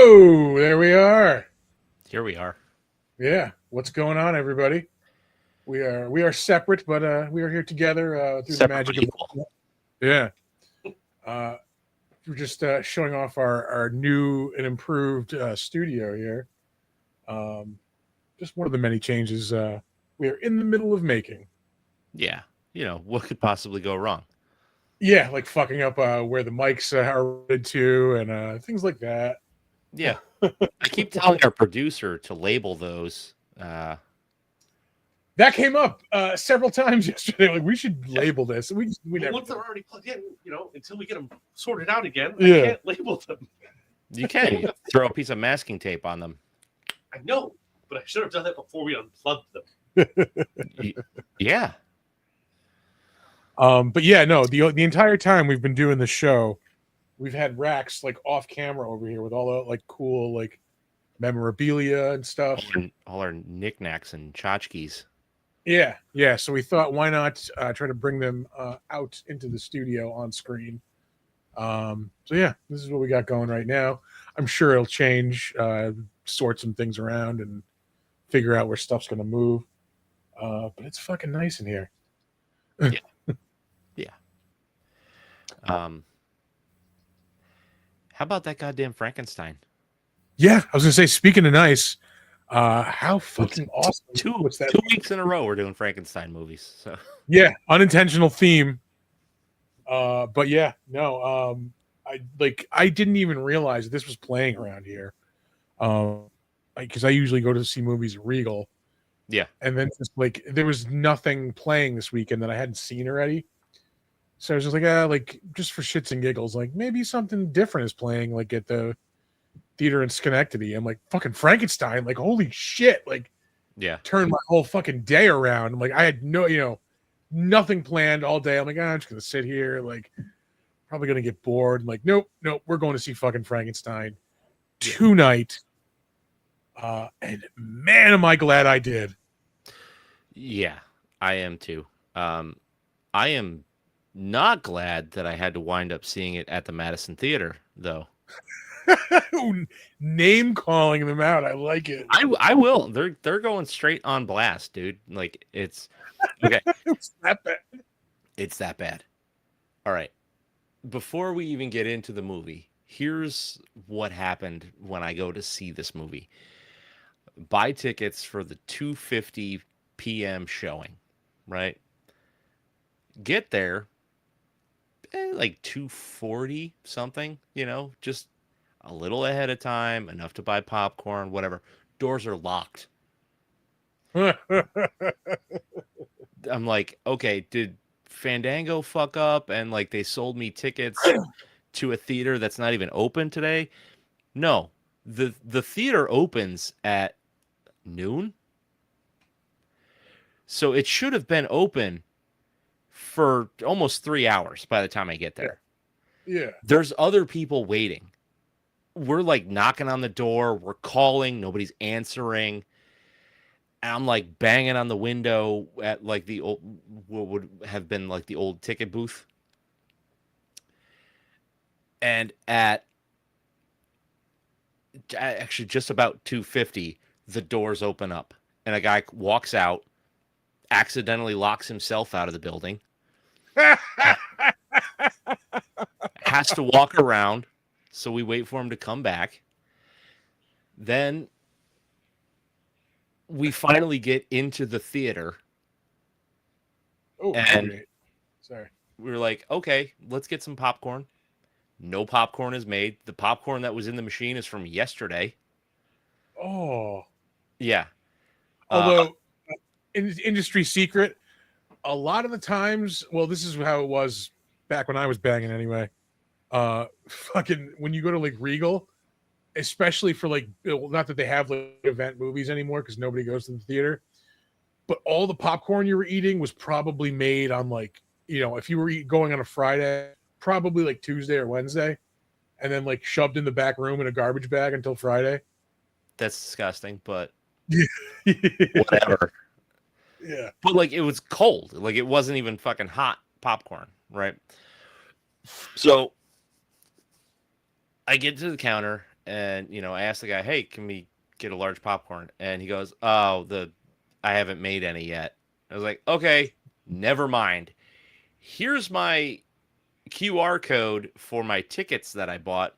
Whoa, there we are. Here we are. Yeah, what's going on, everybody? We are separate, but we are here together through the Separate but magic of equal. yeah. Uh, we're just showing off our new and improved studio here. Um, just one of the many changes we are in the middle of making. Yeah. What could possibly go wrong? Yeah, like fucking up where the mics are related to and things like that. Yeah. I keep telling our producer to label those. That came up several times yesterday. Like we should label this. We never. Once they're already plugged in, until we get them sorted out again, Yeah. I can't label them. You can throw a piece of masking tape on them. I know, but I should have done that before we unplugged them. Yeah. But yeah, no, the entire time we've been doing the show, we've had racks like off camera over here with all the like cool like memorabilia and stuff. All our knickknacks and tchotchkes. Yeah. So we thought, why not try to bring them out into the studio on screen? So yeah, this is what we got going right now. I'm sure it'll change, sort some things around, and figure out where stuff's gonna move. But it's fucking nice in here. Yeah. How about that goddamn Frankenstein? Yeah, I was gonna say, speaking of nice, how fucking awesome! Two weeks in a row we're doing Frankenstein movies. So yeah, unintentional theme. But yeah, no, I didn't even realize this was playing around here. Because I usually go to see movies at Regal. Yeah, and then just like there was nothing playing this weekend that I hadn't seen already. So I was just like, just for shits and giggles, like maybe something different is playing, like at the theater in Schenectady. I'm like, fucking Frankenstein, like holy shit, like yeah, turned my whole fucking day around. I'm like, I had nothing planned all day. I'm like, I'm just gonna sit here, like probably gonna get bored. I'm like, nope, we're going to see fucking Frankenstein tonight. And man, am I glad I did. Yeah, I am too. I am not glad that I had to wind up seeing it at the Madison Theater, though. Name calling them out, I like it. I will. They're going straight on blast, dude. Like it's okay. It's that bad. It's that bad. All right. Before we even get into the movie, here's what happened when I go to see this movie. Buy tickets for the 2:50 p.m. showing, right? Get there like 2:40 something, just a little ahead of time, enough to buy popcorn, whatever. Doors are locked. I'm like, okay, did Fandango fuck up and like they sold me tickets to a theater that's not even open today? No. The theater opens at noon. So it should have been open for almost 3 hours by the time I get there. Yeah. There's other people waiting. We're like knocking on the door. We're calling. Nobody's answering. And I'm like banging on the window at like the old, what would have been like the old ticket booth. And at actually just about 2:50, the doors open up and a guy walks out, accidentally locks himself out of the building, has to walk around. So we wait for him to come back. Then we finally get into the theater. Oh, and great. Sorry. We were like, okay, let's get some popcorn. No popcorn is made. The popcorn that was in the machine is from yesterday. Oh. Yeah. Although, industry secret, a lot of the times, well, this is how it was back when I was banging anyway. Fucking when you go to like Regal, especially for like, not that they have like event movies anymore because nobody goes to the theater, but all the popcorn you were eating was probably made on like, if you were going on a Friday, probably like Tuesday or Wednesday, and then like shoved in the back room in a garbage bag until Friday. That's disgusting, but yeah. Whatever. Yeah. But like it was cold. Like it wasn't even fucking hot popcorn, right? So I get to the counter And I asked the guy, "Hey, can we get a large popcorn?" And he goes, "Oh, I haven't made any yet." I was like, "Okay, never mind. Here's my QR code for my tickets that I bought."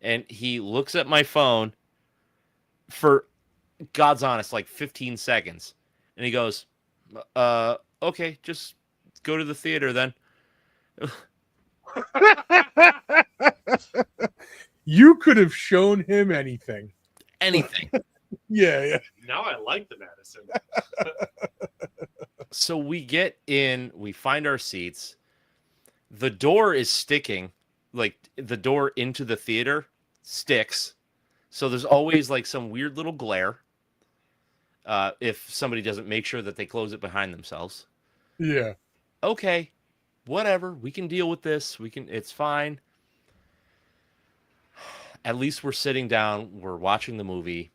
And he looks at my phone for God's honest, like 15 seconds. And he goes, okay, just go to the theater then. You could have shown him anything. Anything. Yeah. Now I like the Madison. So we get in, we find our seats. The door is sticking, like the door into the theater sticks. So there's always like some weird little glare. If somebody doesn't make sure that they close it behind themselves. Yeah. Okay, whatever. We can deal with this. It's fine. At least we're sitting down. We're watching the movie.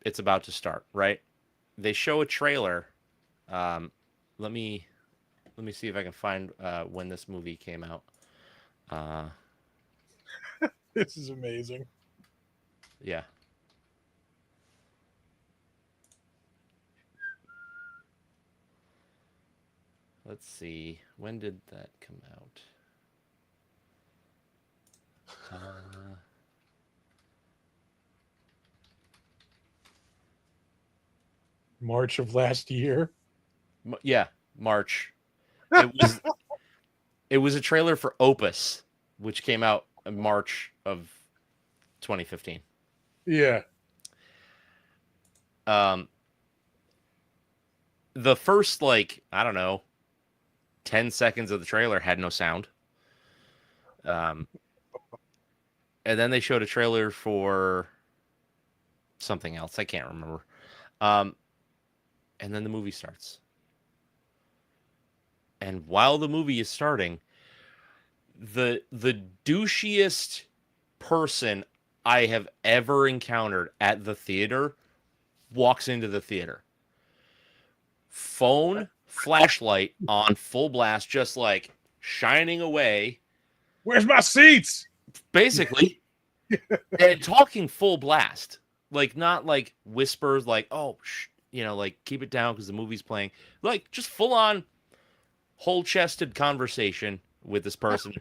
It's about to start, right? They show a trailer. Let me see if I can find when this movie came out. This is amazing. Yeah. Let's see. When did that come out? March of last year. Yeah, March. It was a trailer for Opus, which came out in March of 2015. Yeah. The first, like, I don't know, 10 seconds of the trailer had no sound. And then they showed a trailer for something else. I can't remember. And then the movie starts. And while the movie is starting, the douchiest person I have ever encountered at the theater walks into the theater. Phone, flashlight on full blast, just like shining away. Where's my seats? Basically. And talking full blast. Like, not like whispers, like, oh, like, keep it down because the movie's playing. Like, just full on, whole chested conversation with this person.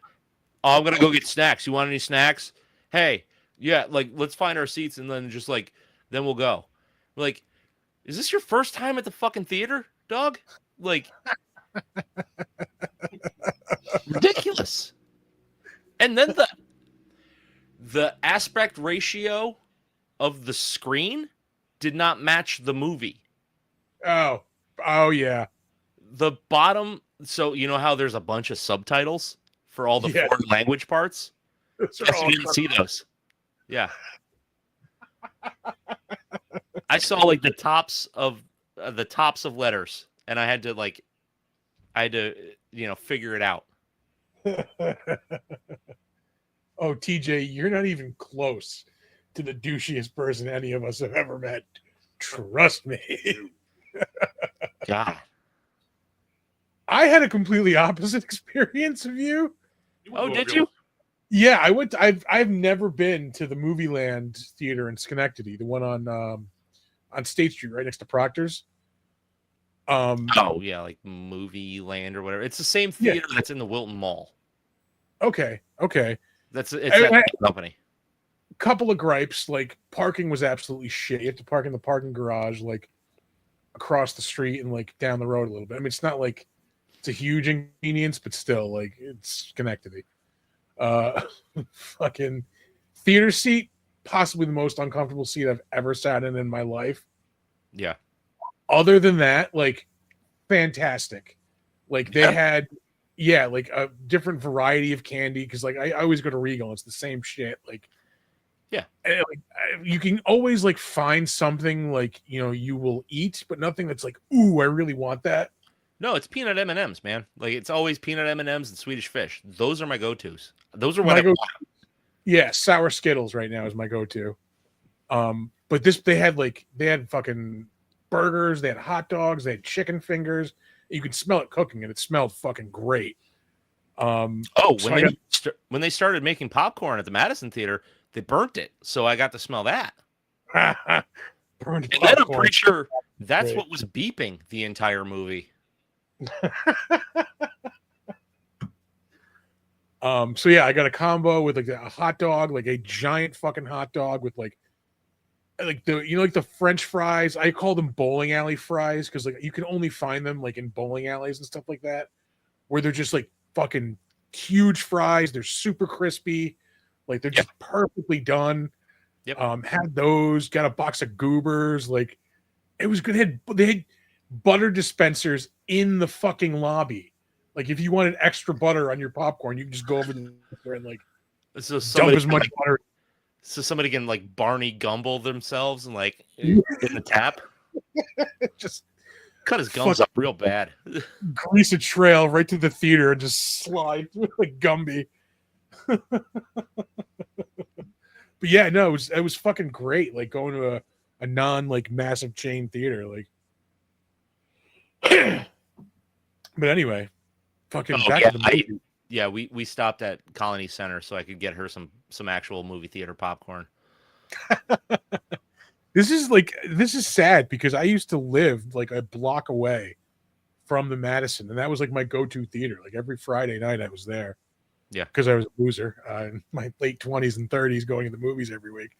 Oh, I'm going to go get snacks. You want any snacks? Hey, yeah, like, let's find our seats and then just, like, then we'll go. Like, is this your first time at the fucking theater, dog? Like, ridiculous. And then the aspect ratio of the screen did not match the movie. Oh yeah. The bottom, so you know how there's a bunch of subtitles for all the foreign language parts? Those are Yes, all you didn't see those. Yeah. I saw like the tops of letters, and I had to figure it out. Oh, TJ, you're not even close to the douchiest person any of us have ever met. Trust me. God. I had a completely opposite experience of you. Oh, did you? Yeah, I went. I've never been to the Movie Land Theater in Schenectady, the one on State Street, right next to Proctor's. Oh yeah, like Movie Land or whatever. It's the same theater that's in the Wilton Mall. Okay. It's that company. Couple of gripes, like parking was absolutely shit. You have to park in the parking garage, like across the street and like down the road a little bit. I mean, it's not like it's a huge inconvenience, but still, like, it's Schenectady. Fucking theater seat, possibly the most uncomfortable seat I've ever sat in my life. Yeah. Other than that, like, fantastic. Like, they had, like a different variety of candy, because like I always go to Regal, it's the same shit. Like, yeah, like, you can always like find something like you will eat, but nothing that's like, ooh, I really want that. No, it's peanut M&Ms, man. Like, it's always peanut M&Ms and Swedish Fish. Those are my go-tos. Those are what I want. Yeah, sour Skittles right now is my go-to. But they had fucking burgers, they had hot dogs, they had chicken fingers. You could smell it cooking, and it smelled fucking great. When they started making popcorn at the Madison Theater, They burnt it, so I got to smell that. Burned And then I'm popcorn. pretty sure that's Great. what was beeping the entire movie. So yeah, I got a combo with like a hot dog, like a giant fucking hot dog with like the like the French fries. I call them bowling alley fries because like you can only find them like in bowling alleys and stuff like that, where they're just like fucking huge fries. They're super crispy, like they're just perfectly done. Yep. Had those. Got a box of goobers. Like it was good. They had butter dispensers in the fucking lobby. Like if you wanted extra butter on your popcorn, you can just go over there and like So dump as much butter. So somebody can like Barney Gumble themselves and like in the tap. Just cut his gums up real bad. Grease a trail right to the theater and just slide through like Gumby. But yeah, no, it was fucking great. Like going to a non like massive chain theater. Like but anyway, fucking back to the movie. Yeah, we stopped at Colony Center so I could get her some actual movie theater popcorn. This is sad because I used to live like a block away from the Madison, and that was like my go-to theater. Like every Friday night I was there. Yeah, because I was a loser in my late 20s and 30s going to the movies every week.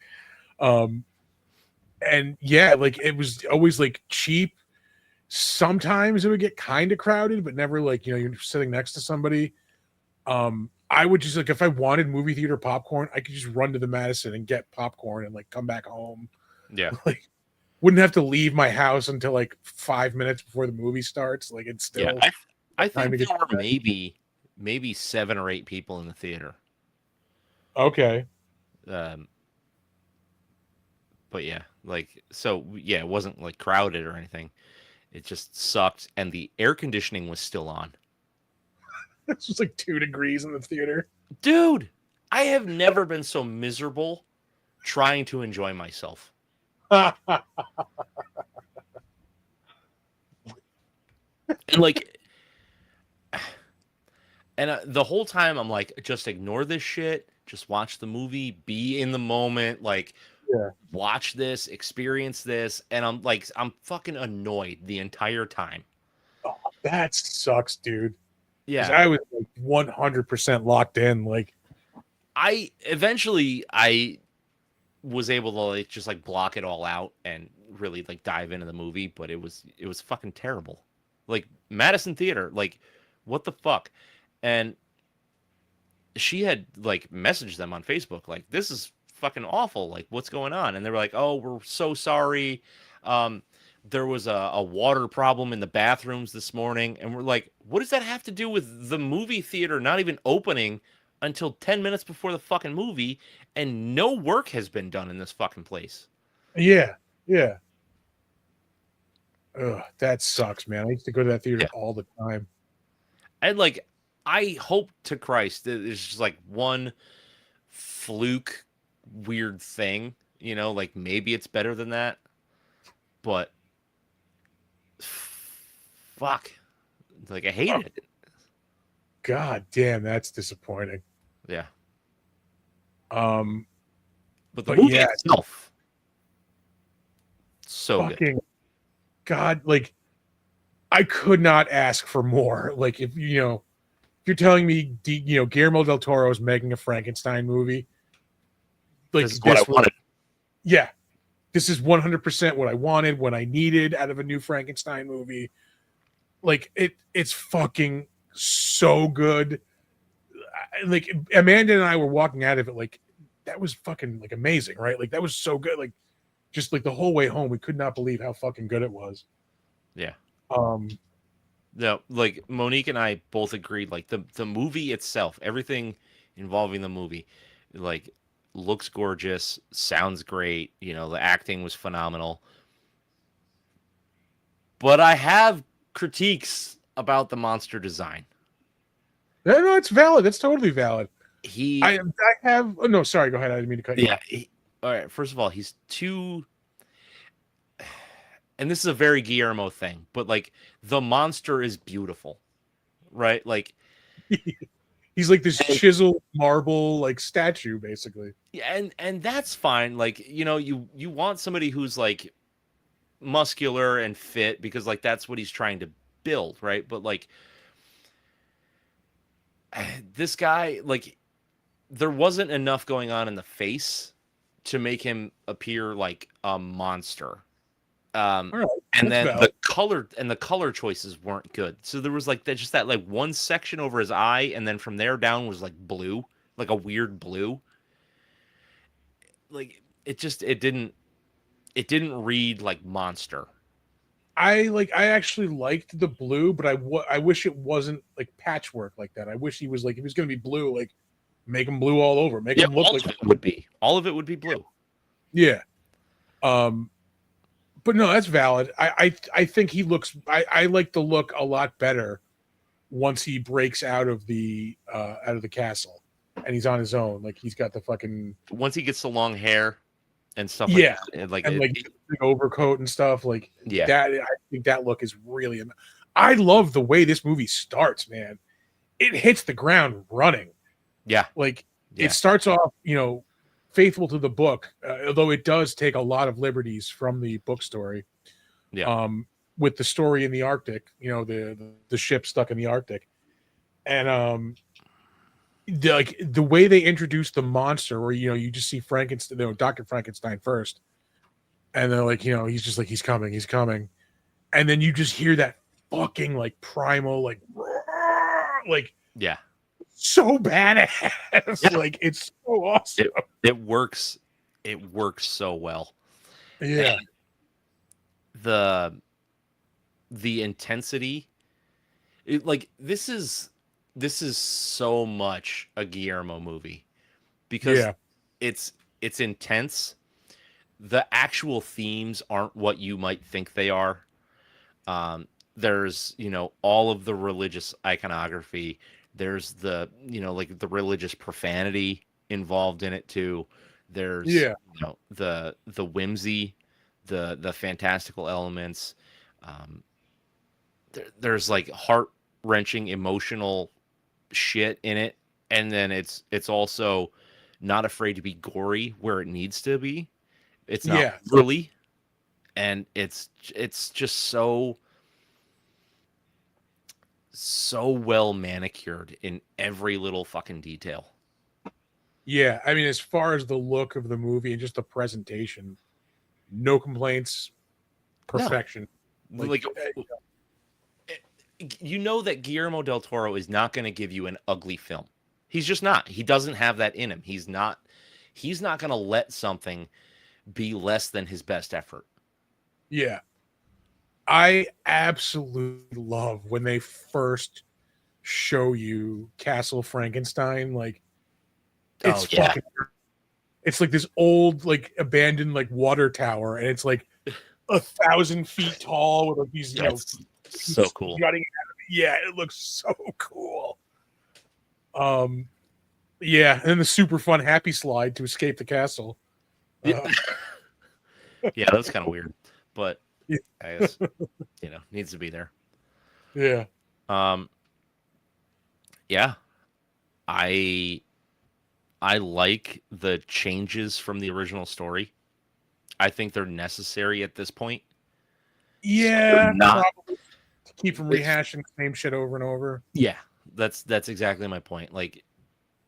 And yeah, like it was always like cheap. Sometimes it would get kind of crowded, but never like, you're sitting next to somebody. I would just like, if I wanted movie theater popcorn, I could just run to the Madison and get popcorn and like come back home. Yeah. Like wouldn't have to leave my house until like 5 minutes before the movie starts. Like it's still, I think there were maybe 7 or 8 people in the theater. Okay. But yeah, like, so yeah, it wasn't like crowded or anything. It just sucked. And the air conditioning was still on. It's just like 2 degrees in the theater. Dude, I have never been so miserable trying to enjoy myself. And like, and the whole time I'm like, just ignore this shit. Just watch the movie, be in the moment, like, watch this, experience this. And I'm like, I'm fucking annoyed the entire time. Oh, that sucks, dude. Yeah. I was like 100% locked in. Like, I was able to like just like block it all out and really like dive into the movie, but it was fucking terrible. Like Madison Theater, like what the fuck? And she had like messaged them on Facebook, like, this is fucking awful. Like, what's going on? And they were like, oh, we're so sorry. There was a water problem in the bathrooms this morning. And we're like, what does that have to do with the movie theater not even opening until 10 minutes before the fucking movie? And no work has been done in this fucking place. Yeah. Yeah. Ugh, that sucks, man. I used to go to that theater all the time. And like, I hope to Christ that it's just like one fluke weird thing, like maybe it's better than that. But fuck, like I hate it. God damn, that's disappointing. Yeah. But the movie itself, so fucking good. God, like I could not ask for more. Like if you're telling me Guillermo Del Toro is making a Frankenstein movie, like this is what I wanted. Yeah, this is 100% what I wanted, what I needed out of a new Frankenstein movie. Like it's fucking so good. Like Amanda and I were walking out of it like that was fucking like amazing, right? Like that was so good. Like just like the whole way home, we could not believe how fucking good it was. Yeah. No, like Monique and I both agreed, like the movie itself, everything involving the movie, like looks gorgeous, sounds great, the acting was phenomenal. But I have critiques about the monster design. No, it's valid. It's totally valid. I have. Oh, no, sorry. Go ahead. I didn't mean to cut you off. All right. First of all, he's too. And this is a very Guillermo thing, but like the monster is beautiful, right? Like He's like this And- chiseled marble like statue, basically. Yeah, and that's fine. Like, you want somebody who's like muscular and fit because like that's what he's trying to build, right? But like this guy, like there wasn't enough going on in the face to make him appear like a monster. All right, And that's then valid. the color choices weren't good. So there was like that just that like one section over his eye, and then from there down was like blue, like a weird blue. Like it didn't read like monster. I actually liked the blue, but I wish it wasn't like patchwork like that. I wish he was like, if he was gonna be blue, like make him blue all over, make Yeah, him look all like of it would be. All of it would be blue. yeah. But no, that's valid. I think he looks. I like the look a lot better once he breaks out of the castle and he's on his own. Like he's got the fucking Once he gets the long hair and stuff like yeah, that, like and like the big overcoat and stuff like yeah, that. I think that look is really. I love the way this movie starts, man. It hits the ground running. yeah, Like yeah. it starts off, faithful to the book, although it does take a lot of liberties from the book story. Yeah. With the story in the Arctic, the ship stuck in the Arctic, and the way they introduce the monster, where you just see Frankenstein, Dr. Frankenstein first, and they're like, he's just like he's coming, and then you just hear that fucking like primal like roar, like Yeah. so badass, Yeah. like it's so awesome. It works. It works so well. Yeah, And the intensity, like this is so much a Guillermo movie because yeah, it's intense. The actual themes aren't what you might think they are. There's all of the religious iconography. There's like the religious profanity involved in it too. There's yeah, the whimsy, the fantastical elements. Um, there's like heart wrenching emotional shit in it, and then it's also not afraid to be gory where it needs to be. It's not yeah. really, and it's just so well manicured in every little fucking detail. Yeah, I mean, as far as the look of the movie and just the presentation, no complaints, No. perfection. Like you know that Guillermo del Toro is not going to give you an ugly film. He's just not. He doesn't have that in him. He's not going to let something be less than his best effort. Yeah, I absolutely love when they first show you Castle Frankenstein. Like, it's yeah. fucking. It's like this old, like abandoned, like water tower, and it's like 1,000 feet tall with like these, That's so cool. jutting out of it. Yeah, it looks so cool. Yeah, and then the super fun happy slide to escape the castle. Yeah, yeah, that's kind of weird, but Yeah. I guess needs to be there. Yeah, Yeah, I like the changes from the original story. I think they're necessary at this point. yeah, not- probably to keep from rehashing the same shit over and over. Yeah, that's exactly my point. Like,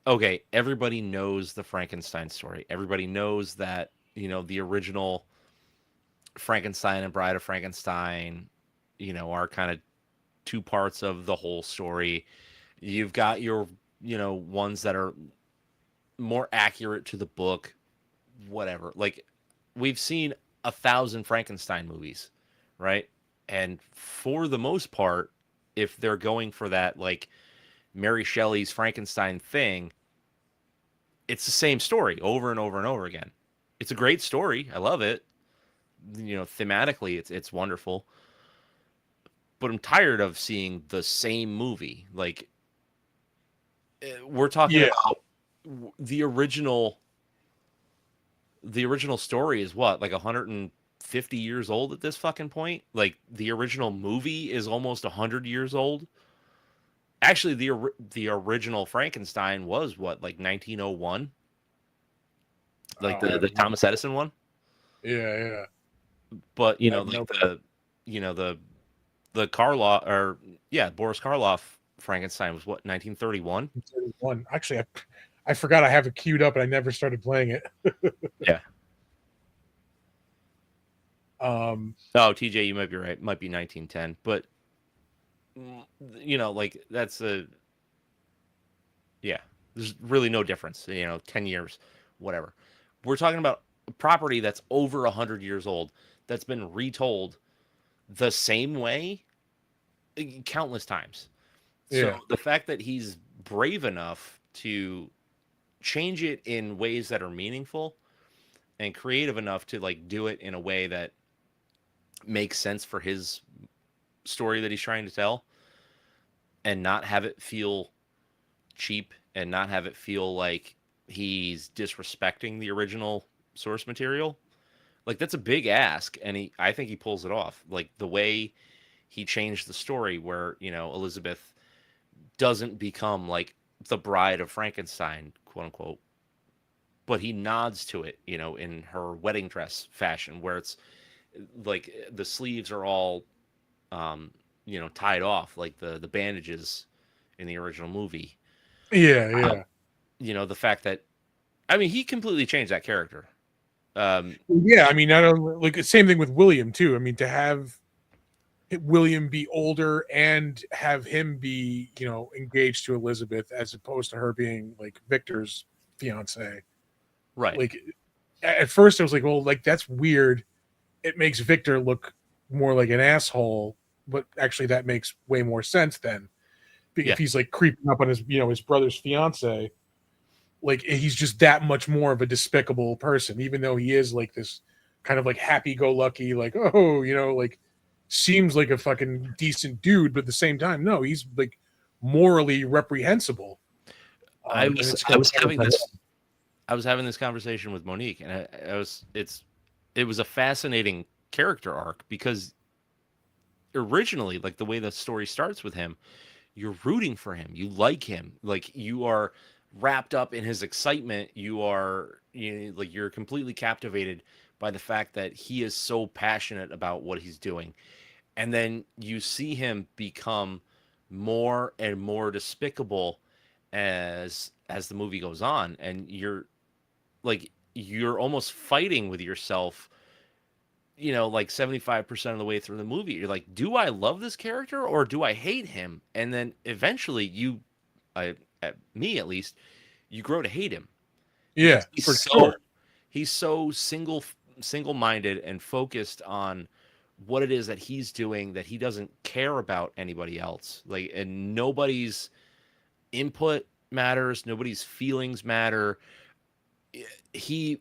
okay, everybody knows the Frankenstein story. Everybody knows that the original Frankenstein and Bride of Frankenstein, are kind of two parts of the whole story. You've got your ones that are more accurate to the book, whatever. Like we've seen 1,000 Frankenstein movies, right? And for the most part, if they're going for that like Mary Shelley's Frankenstein thing, it's the same story over and over and over again. It's a great story. I love it. Thematically it's wonderful. But I'm tired of seeing the same movie. Like we're talking about the original story is what, like 150 years old at this fucking point? Like the original movie is almost 100 years old Actually, the original Frankenstein was what, like 1901, like the Thomas Edison one. Yeah. But I have no- the Karloff, or yeah, Boris Karloff Frankenstein was what, 1931. 31. Actually, I forgot I have it queued up and I never started playing it. Yeah. Um, Oh, TJ, you might be right. Might be 1910, but like that's yeah. There's really no difference. 10 years, whatever. We're talking about a property that's over 100 years old, that's been retold the same way countless times. So Yeah. the fact that he's brave enough to change it in ways that are meaningful and creative enough to like do it in a way that makes sense for his story that he's trying to tell, and not have it feel cheap, and not have it feel like he's disrespecting the original source material. Like, that's a big ask, and I think he pulls it off. Like the way he changed the story, where Elizabeth doesn't become like the bride of Frankenstein, quote unquote, but he nods to it, in her wedding dress fashion, where it's like the sleeves are all tied off like the bandages in the original movie. Yeah. The fact that, I mean, he completely changed that character. Yeah, I mean, not only like the same thing with William too. I mean, to have William be older and have him be, engaged to Elizabeth as opposed to her being like Victor's fiance. Right. Like at first I was like, well, like that's weird. It makes Victor look more like an asshole, but actually that makes way more sense then. Yeah. If he's like creeping up on his brother's fiance, like he's just that much more of a despicable person, even though he is like this kind of like happy-go-lucky, like, oh, like seems like a fucking decent dude, but at the same time, no, he's like morally reprehensible. I And was it's I was having this conversation with Monique, and it was a fascinating character arc, because originally, like the way the story starts with him, you're rooting for him, you like him, like you are wrapped up in his excitement, like you're completely captivated by the fact that he is so passionate about what he's doing. And then you see him become more and more despicable as the movie goes on, and you're almost fighting with yourself, like 75% of the way through the movie. You're like, do I love this character or do I hate him? And then eventually me at least, you grow to hate him, yeah, because for sure. he's so single-minded and focused on what it is that he's doing, that he doesn't care about anybody else. Like, and nobody's input matters, nobody's feelings matter. He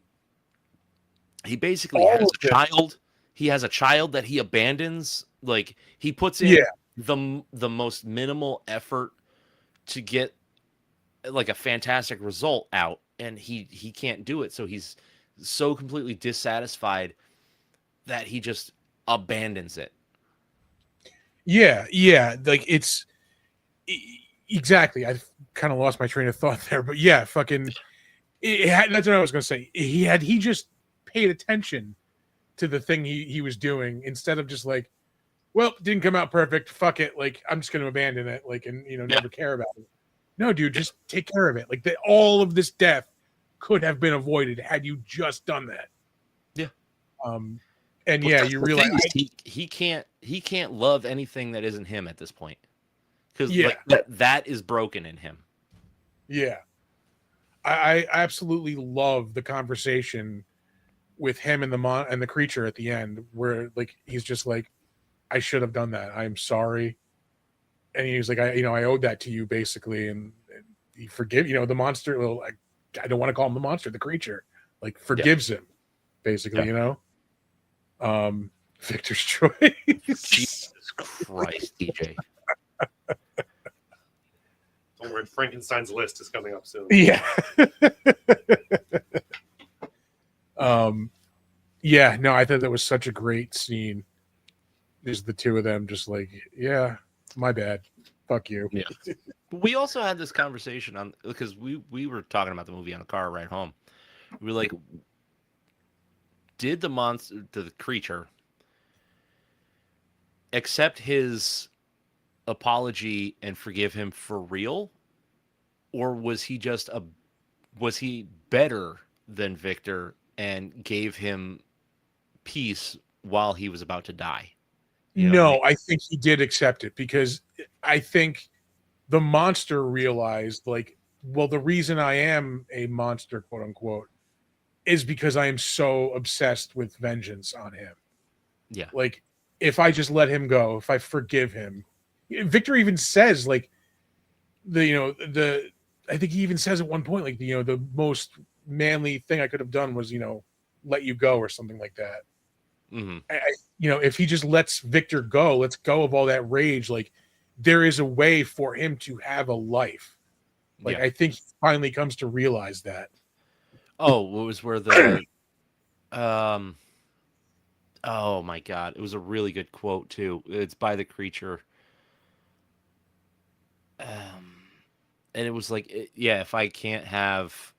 basically All has of a it. child. He has a child that he abandons. Like, he puts in Yeah. the most minimal effort to get like a fantastic result out, and he can't do it. So he's so completely dissatisfied that he just abandons it. Yeah, like it's exactly. I kind of lost my train of thought there, but yeah, fucking that's what I was going to say. He just paid attention to the thing he was doing, instead of just like, well, didn't come out perfect, fuck it, like I'm just going to abandon it, like, and never care about it. No, dude, just take care of it. Like, all of this death could have been avoided had you just done that. Yeah. And Well, yeah, that's you the realize thing is he can't love anything that isn't him at this point, because Yeah. like that is broken in him. Yeah. I absolutely love the conversation with him and the creature at the end, where like he's just like, I should have done that. I'm sorry. And he was like, I owed that to you, basically. And he forgive, the monster. Well, I don't want to call him the monster, the creature, like forgives him, basically. Victor's choice. Jesus Christ, DJ. Don't worry, Frankenstein's list is coming up soon. Yeah. Yeah, no, I thought that was such a great scene. Just the two of them, just like, yeah, my bad. Fuck you. Yeah. But we also had this conversation on because we were talking about the movie on a car ride home. We were like, did the creature accept his apology and forgive him for real, or was he better than Victor and gave him peace while he was about to die? You know what I mean? No, I think he did accept it because I think the monster realized, like, well, the reason I am a monster, quote unquote, is because I am so obsessed with vengeance on him. Yeah. Like, if I just let him go, if I forgive him, Victor even says, like, the I think he even says at one point, like, the most manly thing I could have done was, let you go or something like that. Mm-hmm. If he just lets Victor go, lets go of all that rage, like, there is a way for him to have a life. Like, Yeah. I think he finally comes to realize that. Oh, it was where the um oh my god, it was a really good quote too. It's by the creature. Um and it was like yeah, if I can't have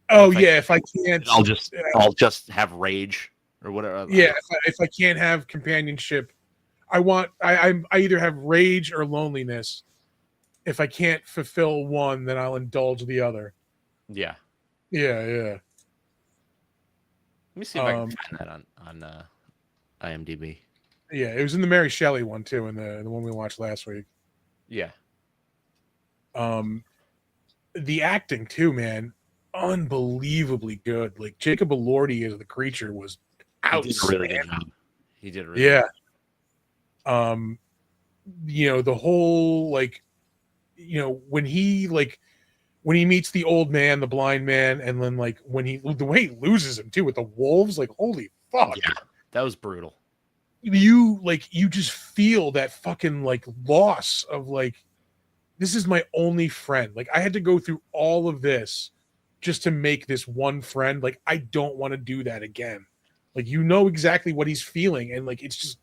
Oh if I yeah, if I can't, I'll just have rage or whatever. yeah, if I can't have companionship, I either have rage or loneliness. If I can't fulfill one, then I'll indulge the other. Yeah. Yeah, yeah. Let me see if I can find that on IMDb. Yeah, it was in the Mary Shelley one too, in the one we watched last week. Yeah. The acting too, man, unbelievably good. Like Jacob Elordi as the creature was He did a really outstanding. good job. He did a really Yeah. good The whole, like, when he meets the old man, the blind man, and then, like, the way he loses him too with the wolves, like, holy fuck. Yeah. That was brutal. You just feel that fucking, like, loss of, like, this is my only friend. Like, I had to go through all of this just to make this one friend. Like, I don't want to do that again. Like, exactly what he's feeling, and, like, it's just,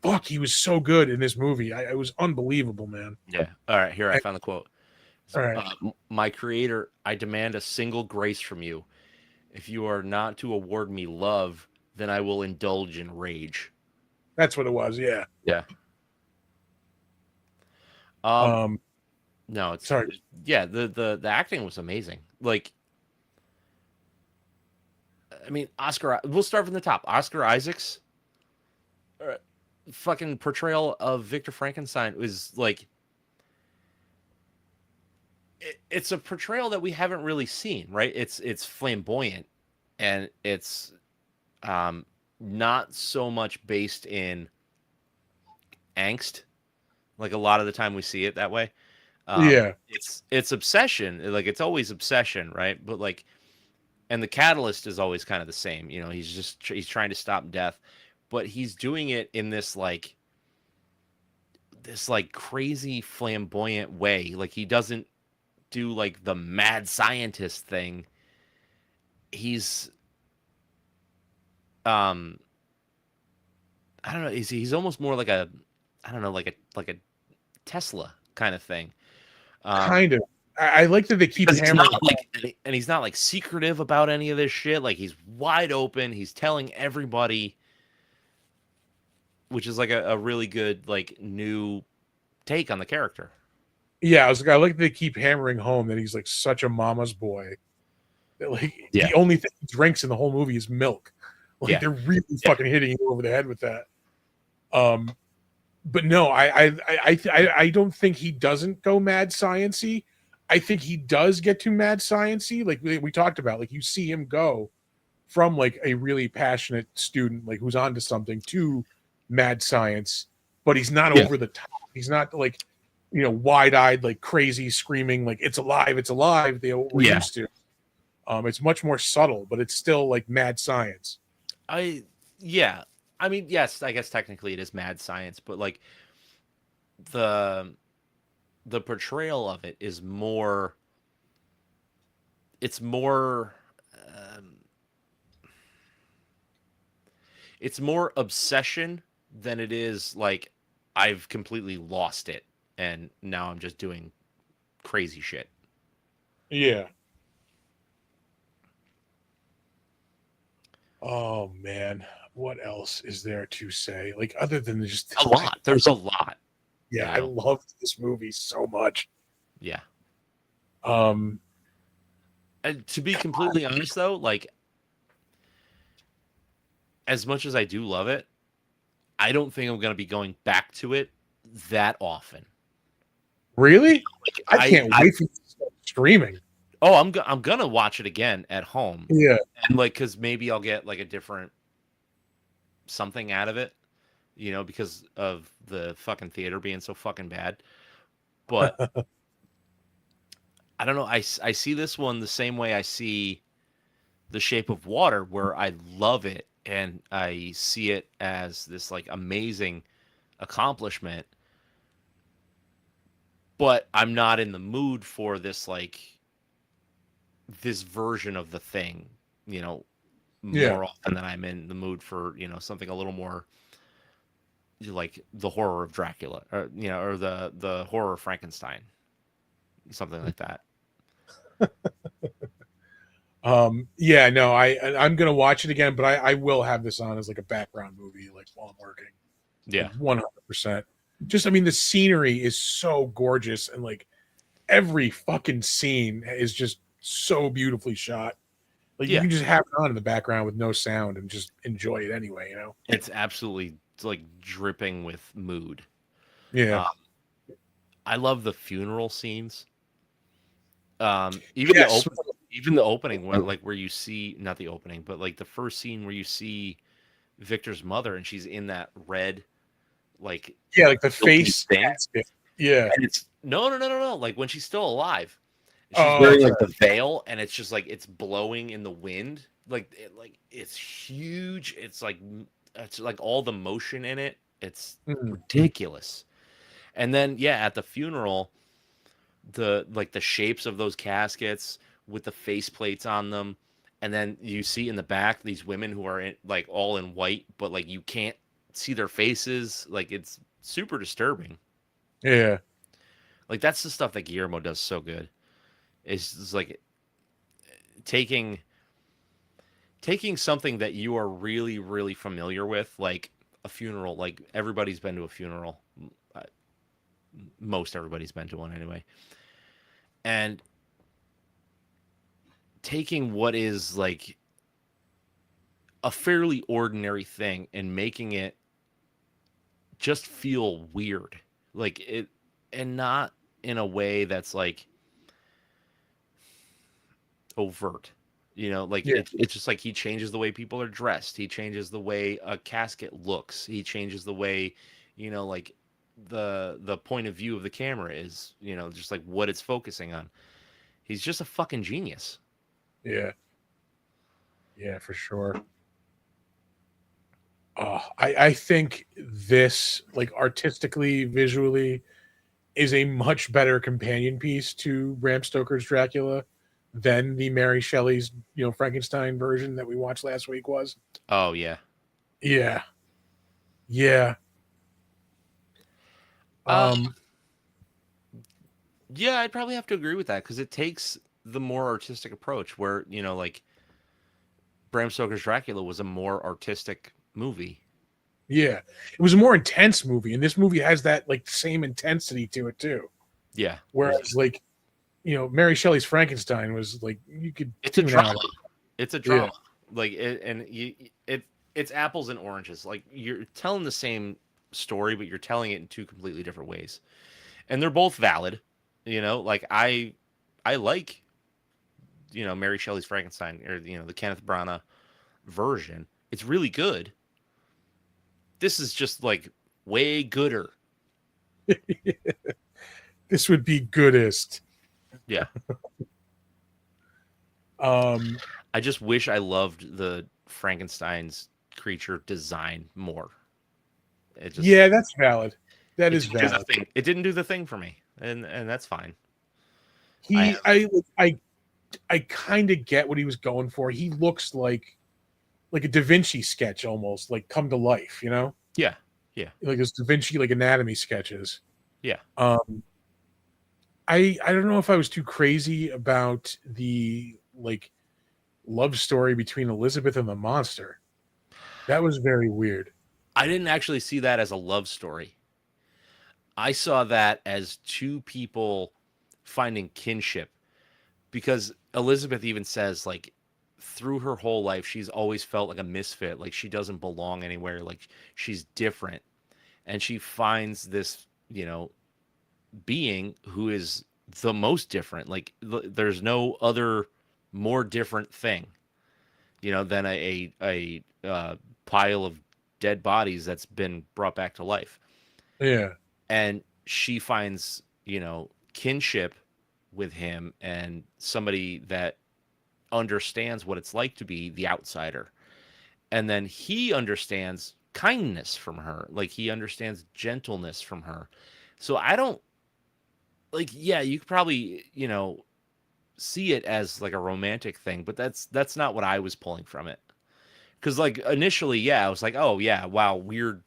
fuck, he was so good in this movie. It was unbelievable, man. Yeah. All right, here I found the quote. All right. My creator, I demand a single grace from you. If you are not to award me love, then I will indulge in rage. That's what it was. Yeah. Yeah. Um, No, it's sorry. yeah, the acting was amazing. Like I mean, we'll start from the top. Oscar Isaac's fucking portrayal of Victor Frankenstein was like it's a portrayal that we haven't really seen, right? It's flamboyant and it's not so much based in angst like a lot of the time we see it that way. Yeah. It's obsession, like it's always obsession, right? But like and the catalyst is always kind of the same, he's trying to stop death, but he's doing it in this like crazy flamboyant way. Like he doesn't do like the mad scientist thing. He's I don't know, he's almost more like a I don't know, like a Tesla kind of thing. Kind of. I like that they keep Because hammering. he's not like secretive about any of this shit. Like he's wide open. He's telling everybody, which is like a really good like new take on the character. Yeah, I like that they keep hammering home that he's like such a mama's boy. That, like, Yeah. the only thing he drinks in the whole movie is milk. Like, Yeah. they're really fucking hitting you over the head with that. But no, I don't think he doesn't go mad science-y. I think he does get to mad science-y. Like we talked about, like you see him go from like a really passionate student, like who's onto something, to mad science, but he's not over the top. He's not like, wide-eyed, like crazy screaming, like it's alive. We're used to. It's much more subtle, but it's still like mad science. Yeah. I mean, yes, I guess technically it is mad science, but like the portrayal of it is more it's more it's more obsession than it is like I've completely lost it, and now I'm just doing crazy shit. Yeah. Oh man, what else is there to say? Like other than just A lot. There's a lot. Yeah, You I know? loved this movie so much. Yeah. Um, And to be completely honest, though, like as much as I do love it, I don't think I'm going to be going back to it that often. really? Like, I can't wait for this to start streaming. oh, I'm gonna watch it again at home, Yeah. and like because maybe I'll get like a different something out of it, because of the fucking theater being so fucking bad. But I don't know. I see this one the same way I see The Shape of Water, where I love it and I see it as this like amazing accomplishment, but I'm not in the mood for this version of the thing, Yeah. more often than I'm in the mood for, something a little more like the horror of Dracula or the horror of Frankenstein, something like that. Yeah, no, I'm gonna watch it again, but I will have this on as like a background movie, like while I'm working. Yeah. Like 100%. Just I mean, the scenery is so gorgeous, and like every fucking scene is just so beautifully shot. Like you Yeah. can just have it on in the background with no sound and just enjoy it anyway, you know? It's absolutely like dripping with mood. Yeah. Uh, I love the funeral scenes. Even the Yes. open, even the opening where you see not the opening, but like the first scene where you see Victor's mother and she's in that red like Yeah, like the silky face thing. casket. Yeah. And it's no. Like when she's still alive, she's Oh, wearing like okay. the veil, and it's just like it's blowing in the wind. Like it's huge. It's like all the motion in it. It's Mm. ridiculous. And then yeah, at the funeral, the shapes of those caskets with the face plates on them, and then you see in the back these women who are like all in white, but like you can't see their faces. Like it's super disturbing. Yeah. Like that's the stuff that Guillermo does so good. It's like taking something that you are really really familiar with, like a funeral. Like everybody's been to a funeral. Uh, Most everybody's been to one anyway. And taking what is like a fairly ordinary thing and making it just feel weird. Like it, and not in a way that's like overt. Like Yeah. it's just like he changes the way people are dressed. He changes the way a casket looks. He changes the way, like the point of view of the camera is, just like what it's focusing on. He's just a fucking genius. Yeah. Yeah, for sure. I think this, like artistically, visually, is a much better companion piece to Bram Stoker's Dracula than the Mary Shelley's, Frankenstein version that we watched last week was. Oh yeah. Yeah. Yeah. Uh, Um, yeah, I'd probably have to agree with that because it takes the more artistic approach where, like Bram Stoker's Dracula was a more artistic movie. yeah. It was a more intense movie, and this movie has that like same intensity to it too. Yeah. Whereas like, Mary Shelley's Frankenstein was like you could It's a tune drama. out. It's a Yeah. drama. Like it's apples and oranges. Like you're telling the same story, but you're telling it in two completely different ways. And they're both valid. Like I like, Mary Shelley's Frankenstein or the Kenneth Branagh version. It's really good. This is just like way gooder. This would be goodest. Yeah. Um, I just wish I loved the Frankenstein's creature design more. It just yeah, that's valid. That it is didn't do the valid. thing. It didn't do the thing for me, and that's fine. I He, have I kind of get what he was going for. He looks like a Da Vinci sketch almost, like come to life, yeah, like those Da Vinci like anatomy sketches. Yeah. I don't know if I was too crazy about the like love story between Elizabeth and the monster. That was very weird. I didn't actually see that as a love story. I saw that as two people finding kinship, because Elizabeth even says, like, through her whole life she's always felt like a misfit, like she doesn't belong anywhere, like she's different, and she finds this, being who is the most different. Like there's no other more different thing, than a pile of dead bodies that's been brought back to life. Yeah. And she finds, kinship with him, and somebody that understands what it's like to be the outsider. And then he understands kindness from her. Like he understands gentleness from her. So I don't like, yeah, you could probably, see it as like a romantic thing, but that's not what I was pulling from it. Cause like initially, yeah, I was like, oh yeah, wow, weird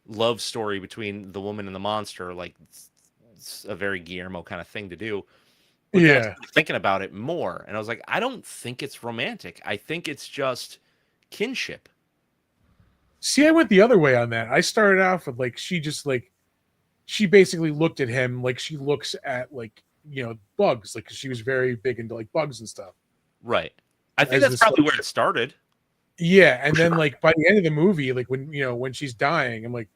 love story between the woman and the monster. Like it's a very Guillermo kind of thing to do. But then I started thinking about it more, and I was like, I don't think it's romantic. I think it's just kinship. See, I went the other way on that. I started off with like she basically looked at him like she looks at like bugs, like she was very big into like bugs and stuff. Right. I think As that's this, probably like, where it started. yeah, and then like by the end of the movie, like when she's dying, I'm like,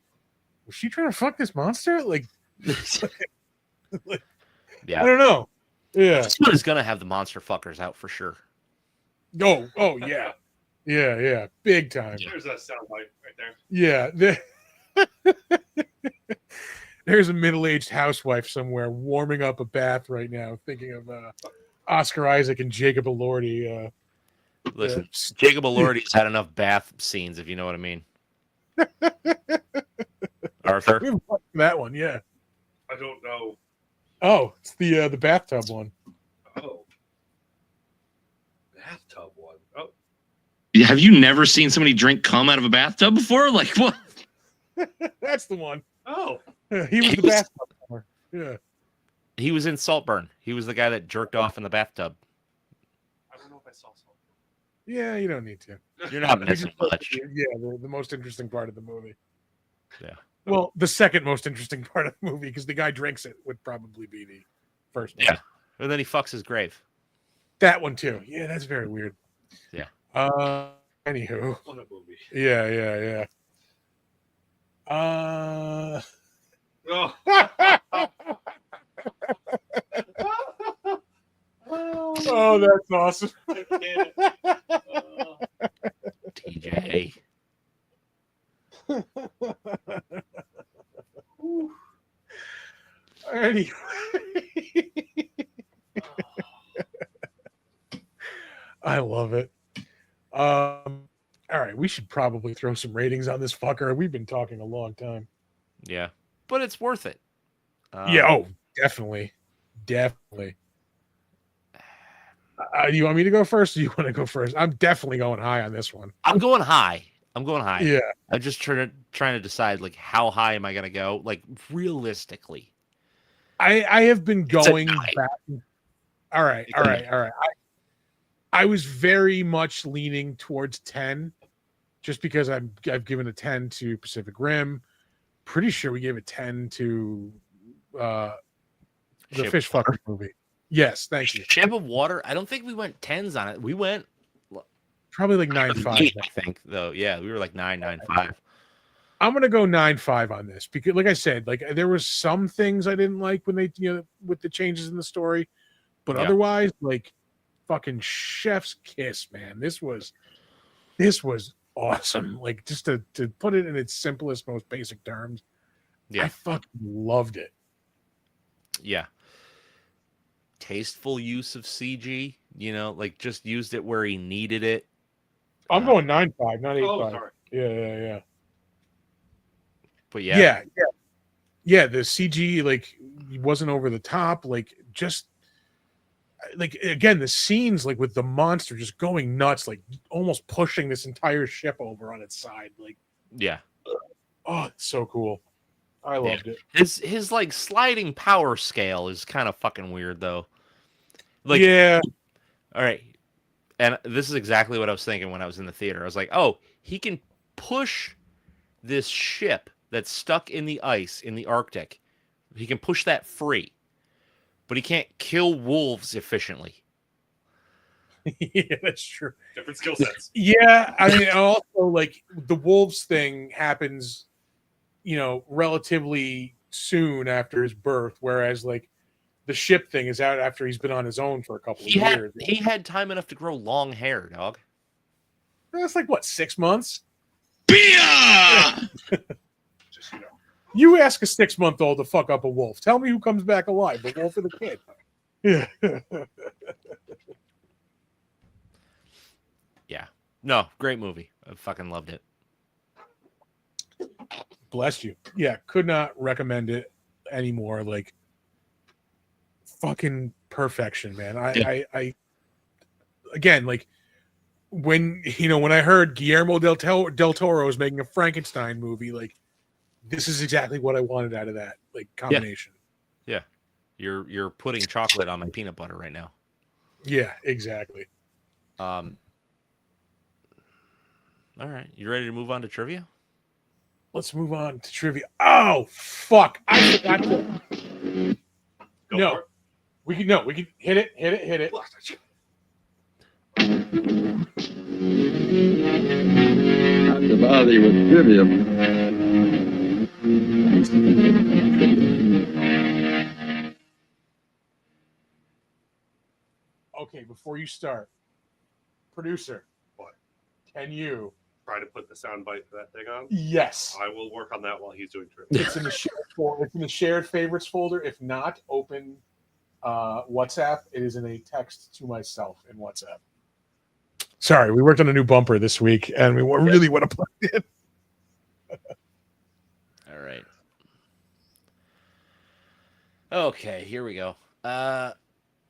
was she trying to fuck this monster? Like, like Yeah. I don't know. Yeah. This one is gonna have the monster fuckers out for sure. Oh yeah. Yeah, big time. There's that sound bite right there. Yeah. There's a middle-aged housewife somewhere warming up a bath right now, thinking of Oscar Isaac and Jacob Elordi. Listen, Jacob Elordi's had enough bath scenes, if you know what I mean. Arthur, We've watched that one, yeah. I don't know. Oh, it's the bathtub one. Oh, bathtub one. Oh, Have you never seen somebody drink cum out of a bathtub before? Like what? That's the one. oh, He was the bathtub plumber. Yeah. he was in Saltburn. He was the guy that jerked off in the bathtub. I don't know if I saw something. Yeah, you don't need to. You're not You missing just- much. Yeah, the most interesting part of the movie. Yeah. Well, the second most interesting part of the movie, because the guy drinks it, would probably be the first one. Yeah. And then he fucks his grave. That one too. Yeah, that's very weird. Yeah. Anywho. On a movie. Yeah. Oh, Oh, that's awesome. I can't. TJ. Anyway. I love it. All right, we should probably throw some ratings on this fucker. We've been talking a long time. Yeah. But it's worth it. Yeah, oh, definitely. Definitely. Do you want me to go first, or do you want to go first? I'm definitely going high on this one. I'm going high. Yeah. I'm just trying to decide, like, how high am I going to go? Like, realistically. I have been a going nine. back. All right. I was very much leaning towards 10, just because I've given a 10 to Pacific Rim. Pretty sure we gave a 10 to the Shape Fish of Water. Fuckers movie. Yes, thank you. Shape of Water. I don't think we went 10s on it. We went Probably like 9.5. 8, I think, though. Yeah, we were like 9.95. I'm gonna go 9.5 on this because, like I said, like there was some things I didn't like when they, with the changes in the story, but Yeah. otherwise, like, fucking chef's kiss, man. This was awesome. Like, just to put it in its simplest, most basic terms, Yeah. I fucking loved it. Yeah. Tasteful use of CG, like just used it where he needed it. I'm going 9.5, not 8.5. oh, sorry. Yeah. But Yeah. The CG, like, wasn't over the top. Like, just like, again, the scenes, like, with the monster just going nuts, like almost pushing this entire ship over on its side. Like, Yeah. Oh, it's so cool. I loved it. His like sliding power scale is kind of fucking weird though. Like, yeah. all right, and this is exactly what I was thinking when I was in the theater. I was like, oh, he can push this ship that's stuck in the ice in the Arctic. He can push that free, but he can't kill wolves efficiently. Yeah, that's true. Different skill sets. Yeah, I mean, also like the wolves thing happens, relatively soon after his birth, whereas like the ship thing is out after he's been on his own for a couple of years. He had time enough to grow long hair, dog. That's like what, 6 months? Bia! Just You ask a 6-month-old to fuck up a wolf. Tell me who comes back alive, the wolf or the kid? Yeah. Yeah. No, great movie. I fucking loved it. Bless you. Yeah, could not recommend it anymore. Like, fucking perfection, man. I again, like, when I heard Guillermo Del Toro is making a Frankenstein movie, like, this is exactly what I wanted out of that, like, combination. Yeah. You're putting chocolate on my peanut butter right now. Yeah, exactly. All right. You ready to move on to trivia? Let's move on to trivia. Oh, fuck. I forgot to. Go No. for it. We can hit it. Not to bother you with trivia. Okay, before you start, producer, What? can you? Try to put the sound bite for that thing on. Yes. I will work on that while he's doing trivia. It's in the shared favorites folder. If not, open WhatsApp. It is in a text to myself in WhatsApp. Sorry, we worked on a new bumper this week, and we really want to plug it in. All right. Okay, here we go. I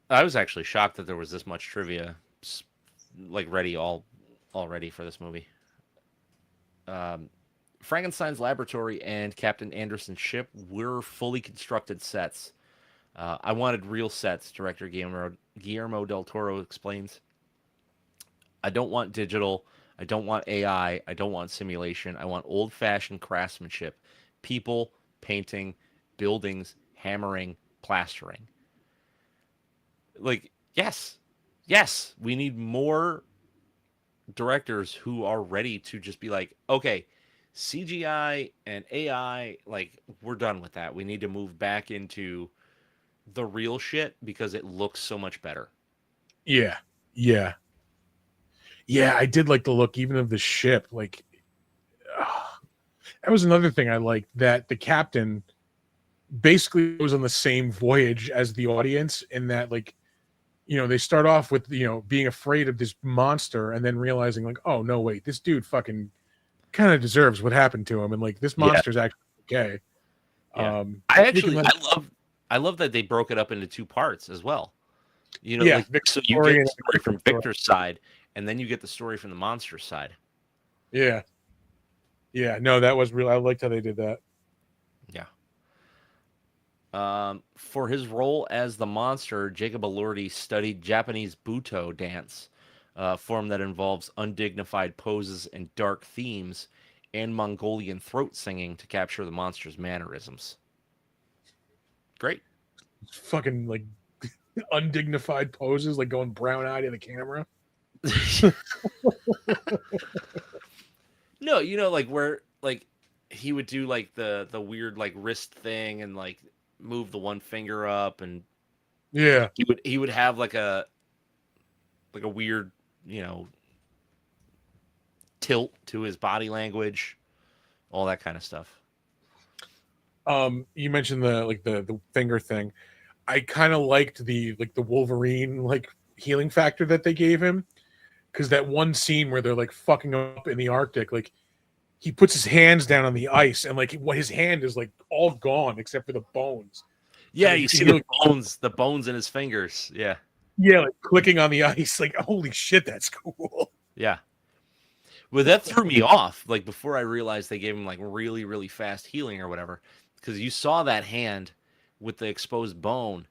was actually shocked that there was this much trivia, like already for this movie. Frankenstein's laboratory and Captain Anderson's ship were fully constructed sets. I wanted real sets, director Guillermo Del Toro explains. I don't want digital. I don't want AI. I don't want simulation. I want old-fashioned craftsmanship. People, painting, buildings, hammering, plastering. Like, yes, we need more directors who are ready to just be like, okay, CGI and AI, like, we're done with that. We need to move back into the real shit because it looks so much better. Yeah. I did like the look even of the ship. Like, that was another thing I liked, that the captain basically was on the same voyage as the audience, in that, like, they start off with, being afraid of this monster and then realizing, like, oh, no, wait, this dude fucking kind of deserves what happened to him. And, like, this monster's actually okay. Yeah. I love that they broke it up into two parts as well. So you get the story from Victor's side, and then you get the story from the monster's side. Yeah. No, that was real. I liked how they did that. Yeah. For his role as the monster, Jacob Elordi studied Japanese Buto dance, a form that involves undignified poses and dark themes, and Mongolian throat singing to capture the monster's mannerisms. Great. Fucking, like, undignified poses, like going brown-eyed in the camera. No, like where, like, he would do like the weird like wrist thing and like move the one finger up, and yeah, he would have like a weird, tilt to his body language, all that kind of stuff. You mentioned the finger thing. I kind of liked the Wolverine, like, healing factor that they gave him, because that one scene where they're like fucking up in the Arctic, like, he puts his hands down on the ice and, like, what, his hand is like all gone except for the bones. Yeah, and you see the bones in his fingers. Yeah, like clicking on the ice. Like, holy shit, that's cool. Yeah. Well, that threw me off. Like before I realized they gave him like really, really fast healing or whatever, because you saw that hand with the exposed bone,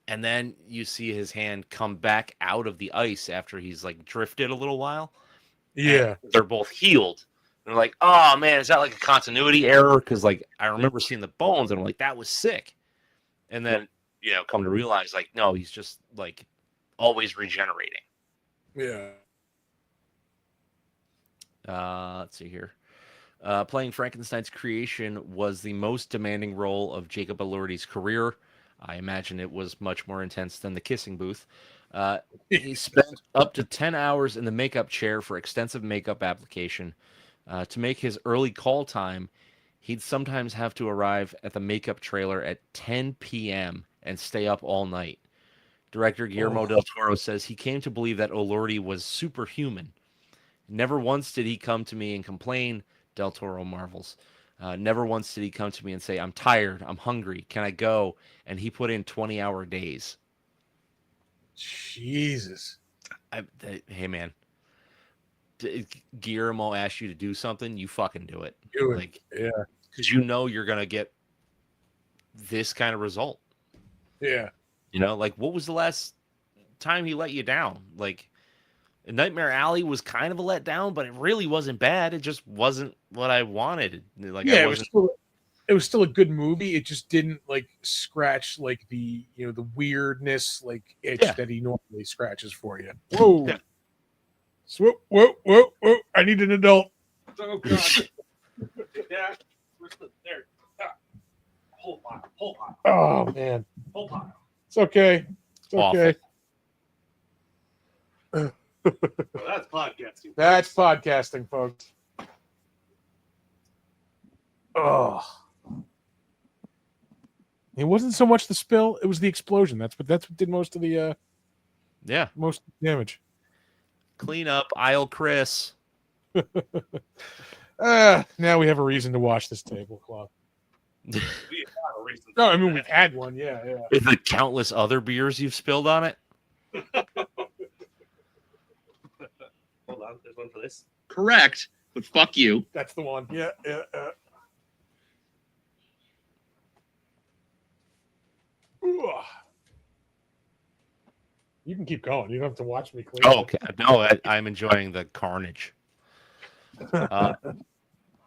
and then you see his hand come back out of the ice after he's like drifted a little while. Yeah. And they're both healed. They're like, oh man, is that like a continuity error? Because like I remember seeing the bones, and I'm like, that was sick. And then come to realize like, no, he's just like always regenerating. Yeah. Let's see here. Playing Frankenstein's creation was the most demanding role of Jacob Elordi's career. I imagine it was much more intense than the kissing booth. He spent up to 10 hours in the makeup chair for extensive makeup application. To make his early call time, he'd sometimes have to arrive at the makeup trailer at 10 p.m. and stay up all night. Director Guillermo Del Toro says he came to believe that Elordi was superhuman. Never once did he come to me and complain, Del Toro marvels. Never once did he come to me and say, I'm tired, I'm hungry, can I go? And he put in 20-hour days. Jesus. Hey, man. Guillermo asked you to do something, you fucking do it. Do it. Like, Yeah. because you're going to get this kind of result. Yeah. Like, what was the last time he let you down? Like, Nightmare Alley was kind of a letdown, but it really wasn't bad. It just wasn't what I wanted. Like, Yeah, I wasn't. It was still a good movie. It just didn't like scratch like the the weirdness like itch that he normally scratches for you. Whoa. Yeah. Swoop, whoa, whoa, whoa. I need an adult. Oh god. Yeah. Where's the there? Ah. Whole pile. Oh man. Whole pile. It's okay. It's okay. Well, that's podcasting. That's podcasting, folks. Oh. It wasn't so much the spill, it was the explosion. That's what did most of the most damage. Clean up, aisle Chris. Now we have a reason to wash this tablecloth. We have a reason. No, I mean we've had one, yeah. With the countless other beers you've spilled on it. Hold on, there's one for this. Correct, but fuck you. That's the one. Yeah. Ooh. You can keep going. You don't have to watch me clean. Oh, okay. No, I'm enjoying the carnage.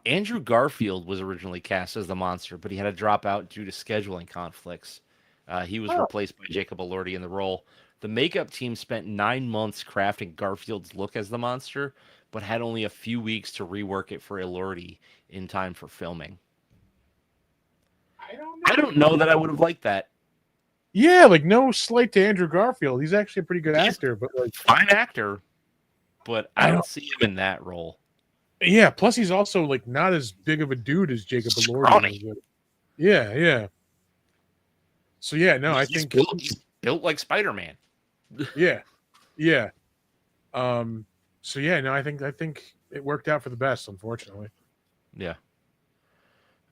Andrew Garfield was originally cast as the monster, but he had to drop out due to scheduling conflicts. He was replaced by Jacob Elordi in the role. The makeup team spent 9 months crafting Garfield's look as the monster, but had only a few weeks to rework it for Elordi in time for filming. I don't know that I would have liked that. Yeah, like no slight to Andrew Garfield. He's actually a pretty good actor, but like Fine actor, but I don't see him in that role. yeah, plus he's also like not as big of a dude as Jacob Elordi. Scrawny. Yeah. So yeah, no, I think he's built like Spider-Man. yeah. So yeah, no, I think it worked out for the best, unfortunately. Yeah.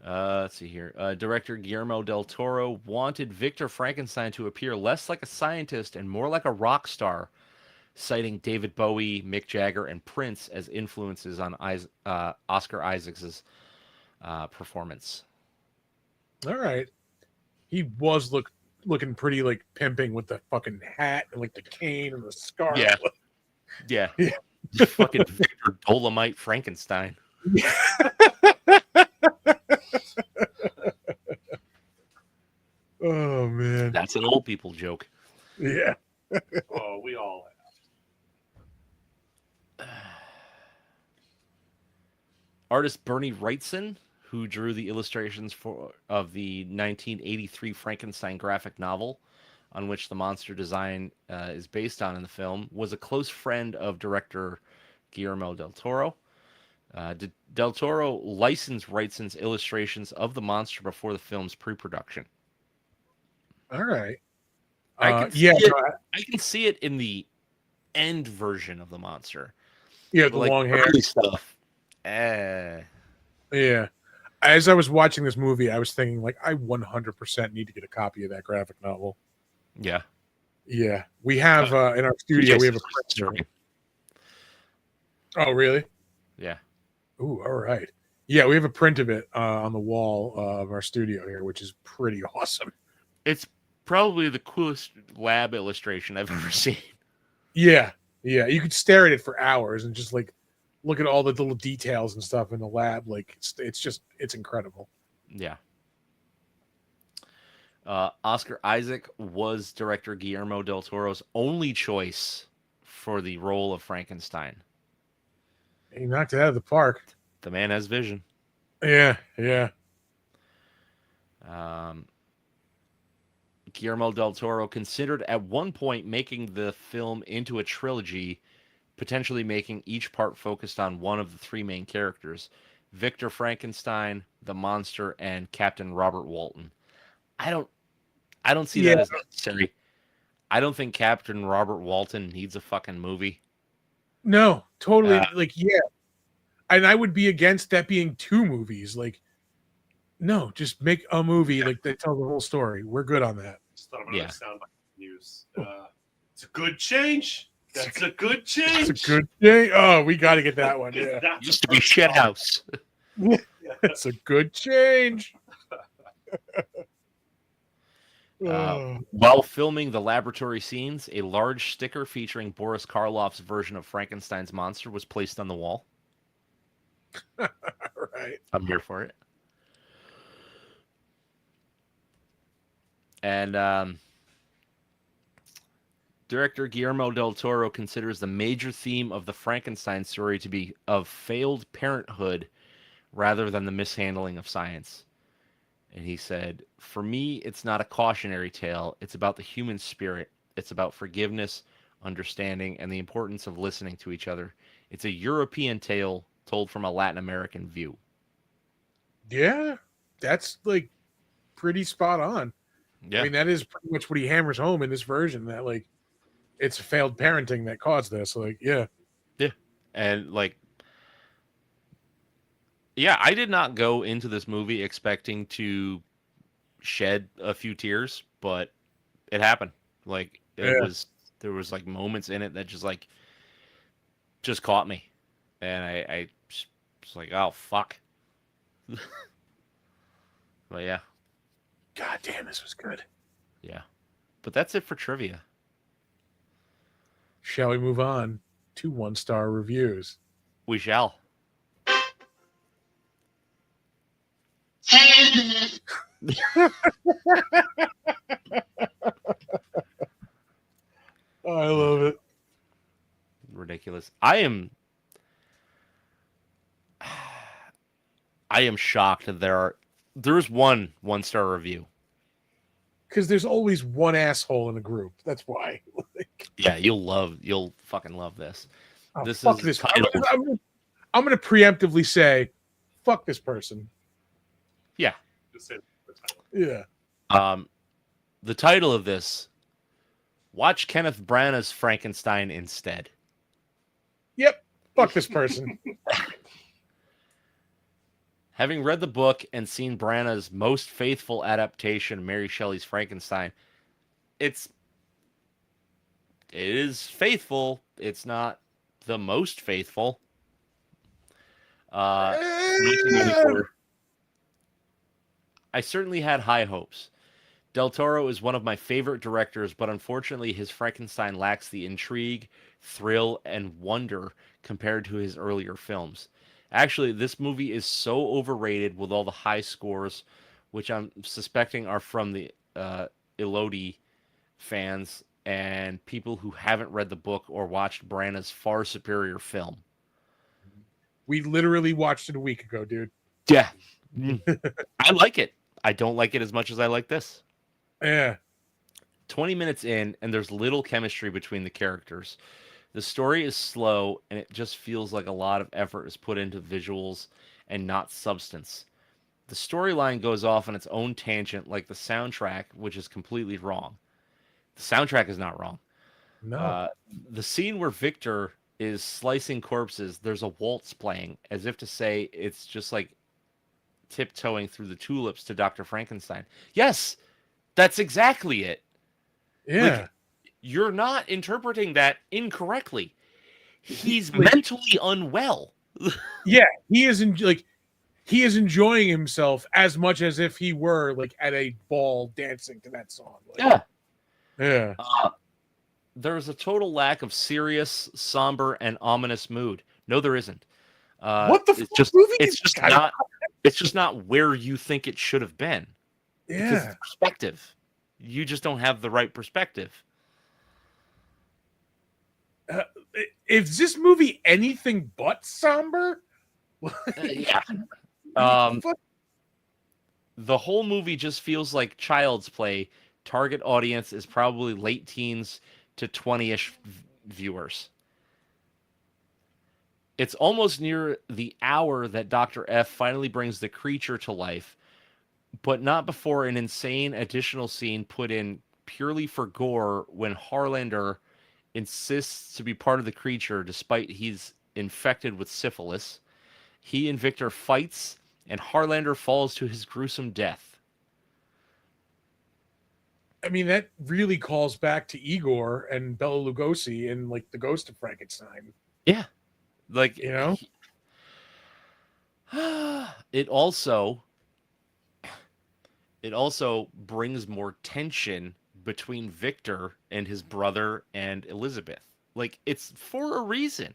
Let's see here. Director Guillermo Del Toro wanted Victor Frankenstein to appear less like a scientist and more like a rock star, citing David Bowie, Mick Jagger, and Prince as influences on Oscar Isaac's performance. All right. He was looking pretty like pimping with the fucking hat and like the cane and the scarf. Yeah. Yeah. Fucking Victor Dolomite Frankenstein. Oh man. That's an old people joke. Yeah. Oh, we all Artist Bernie Wrightson, who drew the illustrations of the 1983 Frankenstein graphic novel, on which the monster design is based on in the film, was a close friend of director Guillermo Del Toro. Del Toro licensed Wrightson's illustrations of the monster before the film's pre-production. All right. I can see it in the end version of the monster. Yeah, the long hair stuff. Yeah. As I was watching this movie, I was thinking, like, I 100% need to get a copy of that graphic novel. Yeah. Yeah. We have in our studio, we have a print. Oh, really? Yeah. Ooh, all right. Yeah, we have a print of it on the wall of our studio here, which is pretty awesome. It's probably the coolest lab illustration I've ever seen. Yeah, yeah. You could stare at it for hours and just like look at all the little details and stuff in the lab. Like it's incredible. Yeah. Oscar Isaac was director Guillermo Del Toro's only choice for the role of Frankenstein. He knocked it out of the park. The man has vision. Yeah, yeah. Guillermo del Toro considered at one point making the film into a trilogy, potentially making each part focused on one of the three main characters, Victor Frankenstein, the monster, and Captain Robert Walton. I don't see that as necessary. I don't think Captain Robert Walton needs a fucking movie. No, totally. Like, yeah. And I would be against that being two movies. Like, no, just make a movie like that tells the whole story. We're good on that. Just thought of another soundbite to use. It's a good change. That's a good change. It's a good thing. Oh, we got to get that one. Yeah. Used to be shit house. It's a good change. While filming the laboratory scenes, a large sticker featuring Boris Karloff's version of Frankenstein's monster was placed on the wall. Right. I'm here for it. And director Guillermo del Toro considers the major theme of the Frankenstein story to be of failed parenthood rather than the mishandling of science. And he said, "For me, it's not a cautionary tale. It's about the human spirit. It's about forgiveness, understanding, and the importance of listening to each other. It's a European tale told from a Latin American view." Yeah, that's like pretty spot on. Yeah. I mean, that is pretty much what he hammers home in this version, that like it's failed parenting that caused this. Like, yeah. Yeah. And like, yeah, I did not go into this movie expecting to shed a few tears, but it happened. Like there was like moments in it that just caught me. And I was like, oh fuck. But yeah. God damn, this was good. Yeah. But that's it for trivia. Shall we move on to 1-star reviews? We shall. Oh, I love it. Ridiculous. I am shocked that there's one 1-star review. Because there's always one asshole in a group. That's why. Yeah, you'll fucking love this. Oh, This fuck is this. titled. I'm going to preemptively say, fuck this person. Yeah. Just say the title. Yeah. The title of this: watch Kenneth Branagh's Frankenstein instead. Yep. Fuck this person. Having read the book and seen Branagh's most faithful adaptation, Mary Shelley's Frankenstein, it is faithful. It's not the most faithful. 1994. I certainly had high hopes. Del Toro is one of my favorite directors, but unfortunately his Frankenstein lacks the intrigue, thrill, and wonder compared to his earlier films. Actually, this movie is so overrated with all the high scores, which I'm suspecting are from the Elodie fans and people who haven't read the book or watched Branagh's far superior film. We literally watched it a week ago, dude. Yeah. I like it. I don't like it as much as I like this. Yeah. 20 minutes in, and there's little chemistry between the characters. The story is slow, and it just feels like a lot of effort is put into visuals and not substance. The storyline goes off on its own tangent, like the soundtrack, which is completely wrong. The soundtrack is not wrong. No. The scene where Victor is slicing corpses, there's a waltz playing, as if to say it's just like tiptoeing through the tulips to Dr. Frankenstein. Yes, that's exactly it. Yeah. Like, you're not interpreting that incorrectly. He's mentally unwell. Yeah, he isn't like he is enjoying himself as much as if he were like at a ball dancing to that song. Like, Yeah. yeah. There is a total lack of serious, somber, and ominous mood. No, there isn't. What the It's fuck just movie it's is just this guy? not it's just not where you think it should have been because Yeah. it's perspective. You just don't have the right perspective. Uh, is this movie anything but somber? Yeah. Fuck. The whole movie just feels like child's play. Target audience is probably late teens to 20-ish viewers. It's almost near the hour that Dr. F finally brings the creature to life, but not before an insane additional scene put in purely for gore when Harlander insists to be part of the creature despite he's infected with syphilis. He and Victor fights, and Harlander falls to his gruesome death. I mean, that really calls back to Igor and Bela Lugosi in like The Ghost of Frankenstein. Yeah. Like, You know? it also brings more tension between Victor and his brother and Elizabeth. Like, it's for a reason.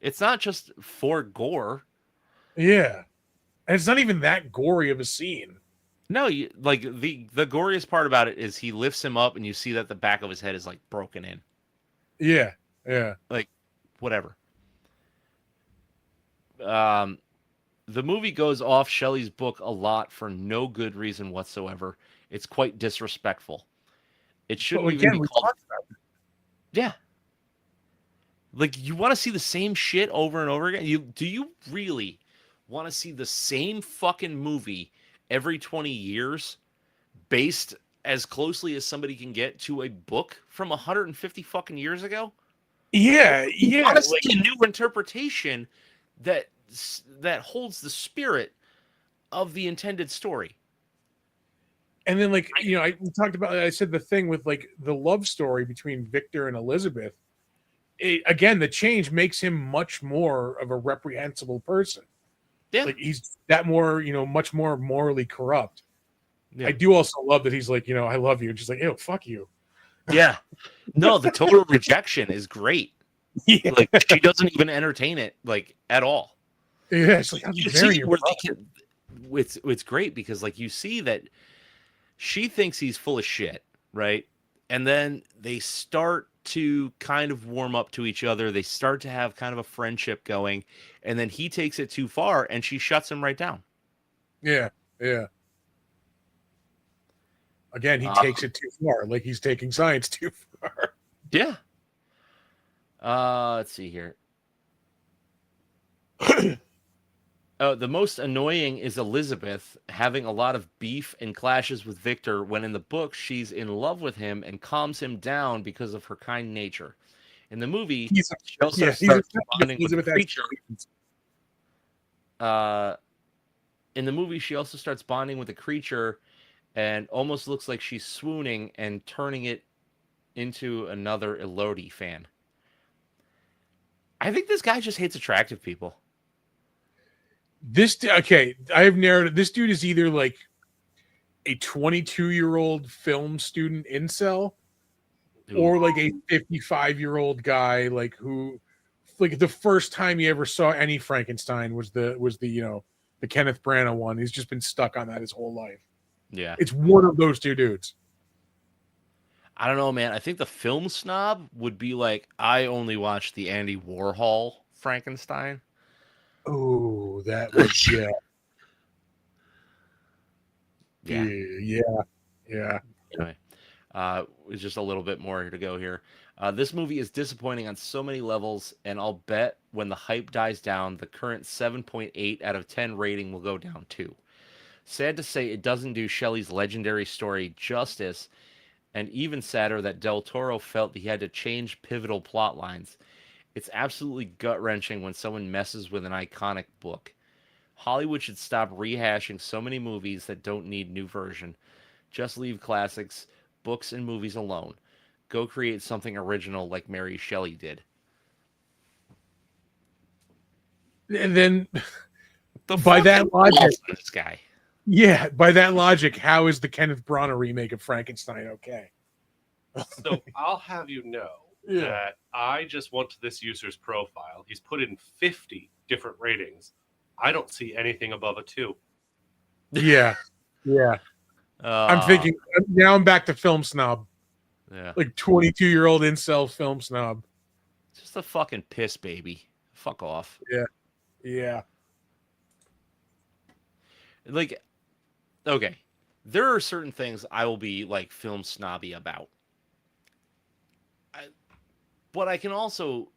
It's not just for gore. Yeah. And it's not even that gory of a scene. No, like the goriest part about it is he lifts him up and you see that the back of his head is like broken in. Yeah. Yeah. Like, whatever. The movie goes off Shelley's book a lot for no good reason whatsoever. It's quite disrespectful. It shouldn't But even again, be we called. talked about it. Yeah. Like, you want to see the same shit over and over again? Do you really want to see the same fucking movie every 20 years based as closely as somebody can get to a book from 150 fucking years ago? Yeah. You Yeah. want to Like, see a new interpretation that holds the spirit of the intended story. and then like, you know, we talked about, I said the thing with like the love story between Victor and Elizabeth. Again, the change makes him much more of a reprehensible person. Yeah. Like he's that more, you know, much more morally corrupt. Yeah. I do also love that he's like, you know, I love you. Just like, ew, fuck you. Yeah. No, the total rejection is great. Yeah. Like, she doesn't even entertain it, like, at all. Yeah, it's like, how You dare see you? where it's great because, like, you see that she thinks he's full of shit, right? And then they start to kind of warm up to each other. They start to have kind of a friendship going, and then he takes it too far, and she shuts him right down. Yeah, yeah. Again, he Uh, takes it too far. Like he's taking science too far. Yeah. Let's see here. The most annoying is Elizabeth having a lot of beef and clashes with Victor when in the book she's in love with him and calms him down because of her kind nature. In the movie, He's she also yeah, starts he's bonding with the Elizabeth creature. has- In the movie, she also starts bonding with the creature and almost looks like she's swooning and turning it into another Elodie fan. I think this guy just hates attractive people. Okay, I have narrowed it. This dude is either like a 22-year-old film student incel or like a 55-year-old guy like who like the first time he ever saw any Frankenstein was the you know, the Kenneth Branagh one. He's just been stuck on that his whole life. Yeah. It's one of those two dudes. I don't know, man. I think the film snob would be like, I only watched the Andy Warhol Frankenstein. Oh, that was yeah. Yeah. Yeah. Anyway, it's just a little bit more to go here. This movie is disappointing on so many levels, and I'll bet when the hype dies down, the current 7.8 out of 10 rating will go down too. Sad to say, it doesn't do Shelley's legendary story justice, and even sadder that Del Toro felt he had to change pivotal plot lines. It's absolutely gut-wrenching when someone messes with an iconic book. Hollywood should stop rehashing so many movies that don't need new version. Just leave classics, books, and movies alone. Go create something original like Mary Shelley did. And then The by that fucking logic, balls on this guy. yeah, by that logic, how is the Kenneth Branagh remake of Frankenstein okay? So I'll have you know that I just went to this user's profile. He's put in 50 different ratings. I don't see anything above a 2. Yeah. Yeah. I'm Uh, thinking now I'm back to film snob. yeah, Like 22-year-old incel film snob. just a fucking piss baby. Fuck off. Yeah. Like, okay, there are certain things I will be like film snobby about, but I can also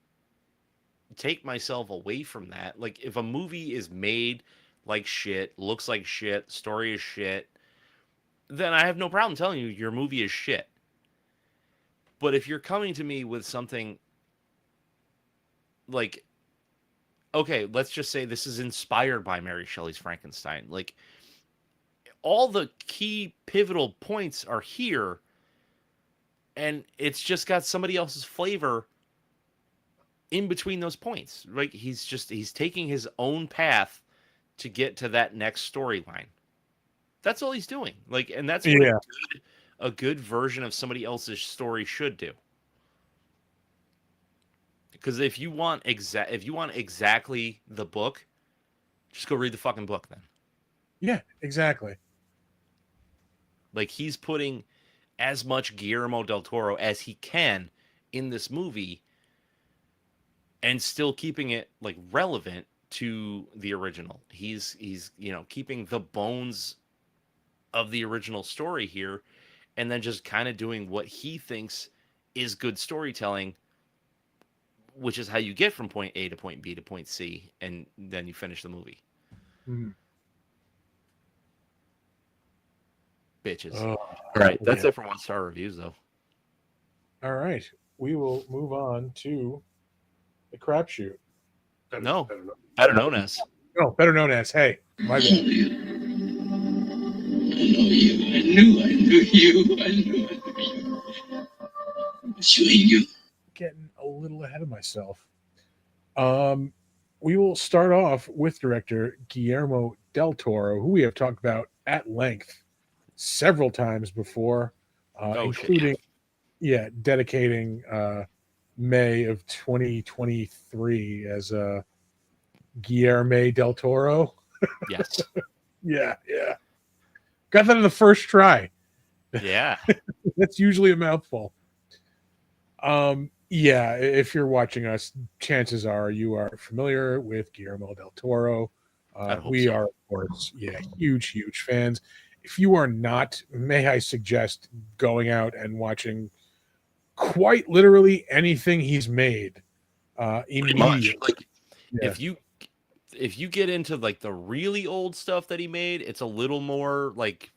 take myself away from that. Like, if a movie is made like shit, looks like shit, story is shit, then I have no problem telling you your movie is shit. But if you're coming to me with something like, okay, let's just say this is inspired by Mary Shelley's Frankenstein, like all the key pivotal points are here, and it's just got somebody else's flavor in between those points. Like, he's taking his own path to get to that next storyline. That's all he's doing. Like, and that's what Yeah. a good version of somebody else's story should do. Because if you want exactly the book, just go read the fucking book then. Yeah, exactly. Like, he's putting as much Guillermo Del Toro as he can in this movie and still keeping it like relevant to the original. He's keeping the bones of the original story here, and then just kind of doing what he thinks is good storytelling, which is how you get from point A to point B to point C, and then you finish the movie. Mhm. Bitches. Oh, All right, that's yeah. it for 1-star reviews, though. All right. We will move on to the crapshoot. No. I don't know. Better known as. No, better known as, hey, my I know bad. you. I know you. I knew you. I knew you. It's you ain't you. Getting a little ahead of myself. We will start off with director Guillermo Del Toro, who we have talked about at length several times before, Oh, shit, including, dedicating May of 2023 as Guillermo Del Toro. Yes. Yeah. Got that in the first try. Yeah. That's usually a mouthful. If you're watching us, chances are you are familiar with Guillermo del Toro. I hope We so. are, of course, huge fans. If you are not, may I suggest going out and watching quite literally anything he's made Pretty much. immediately. Like, Yeah. if you get into like the really old stuff that he made, it's a little more like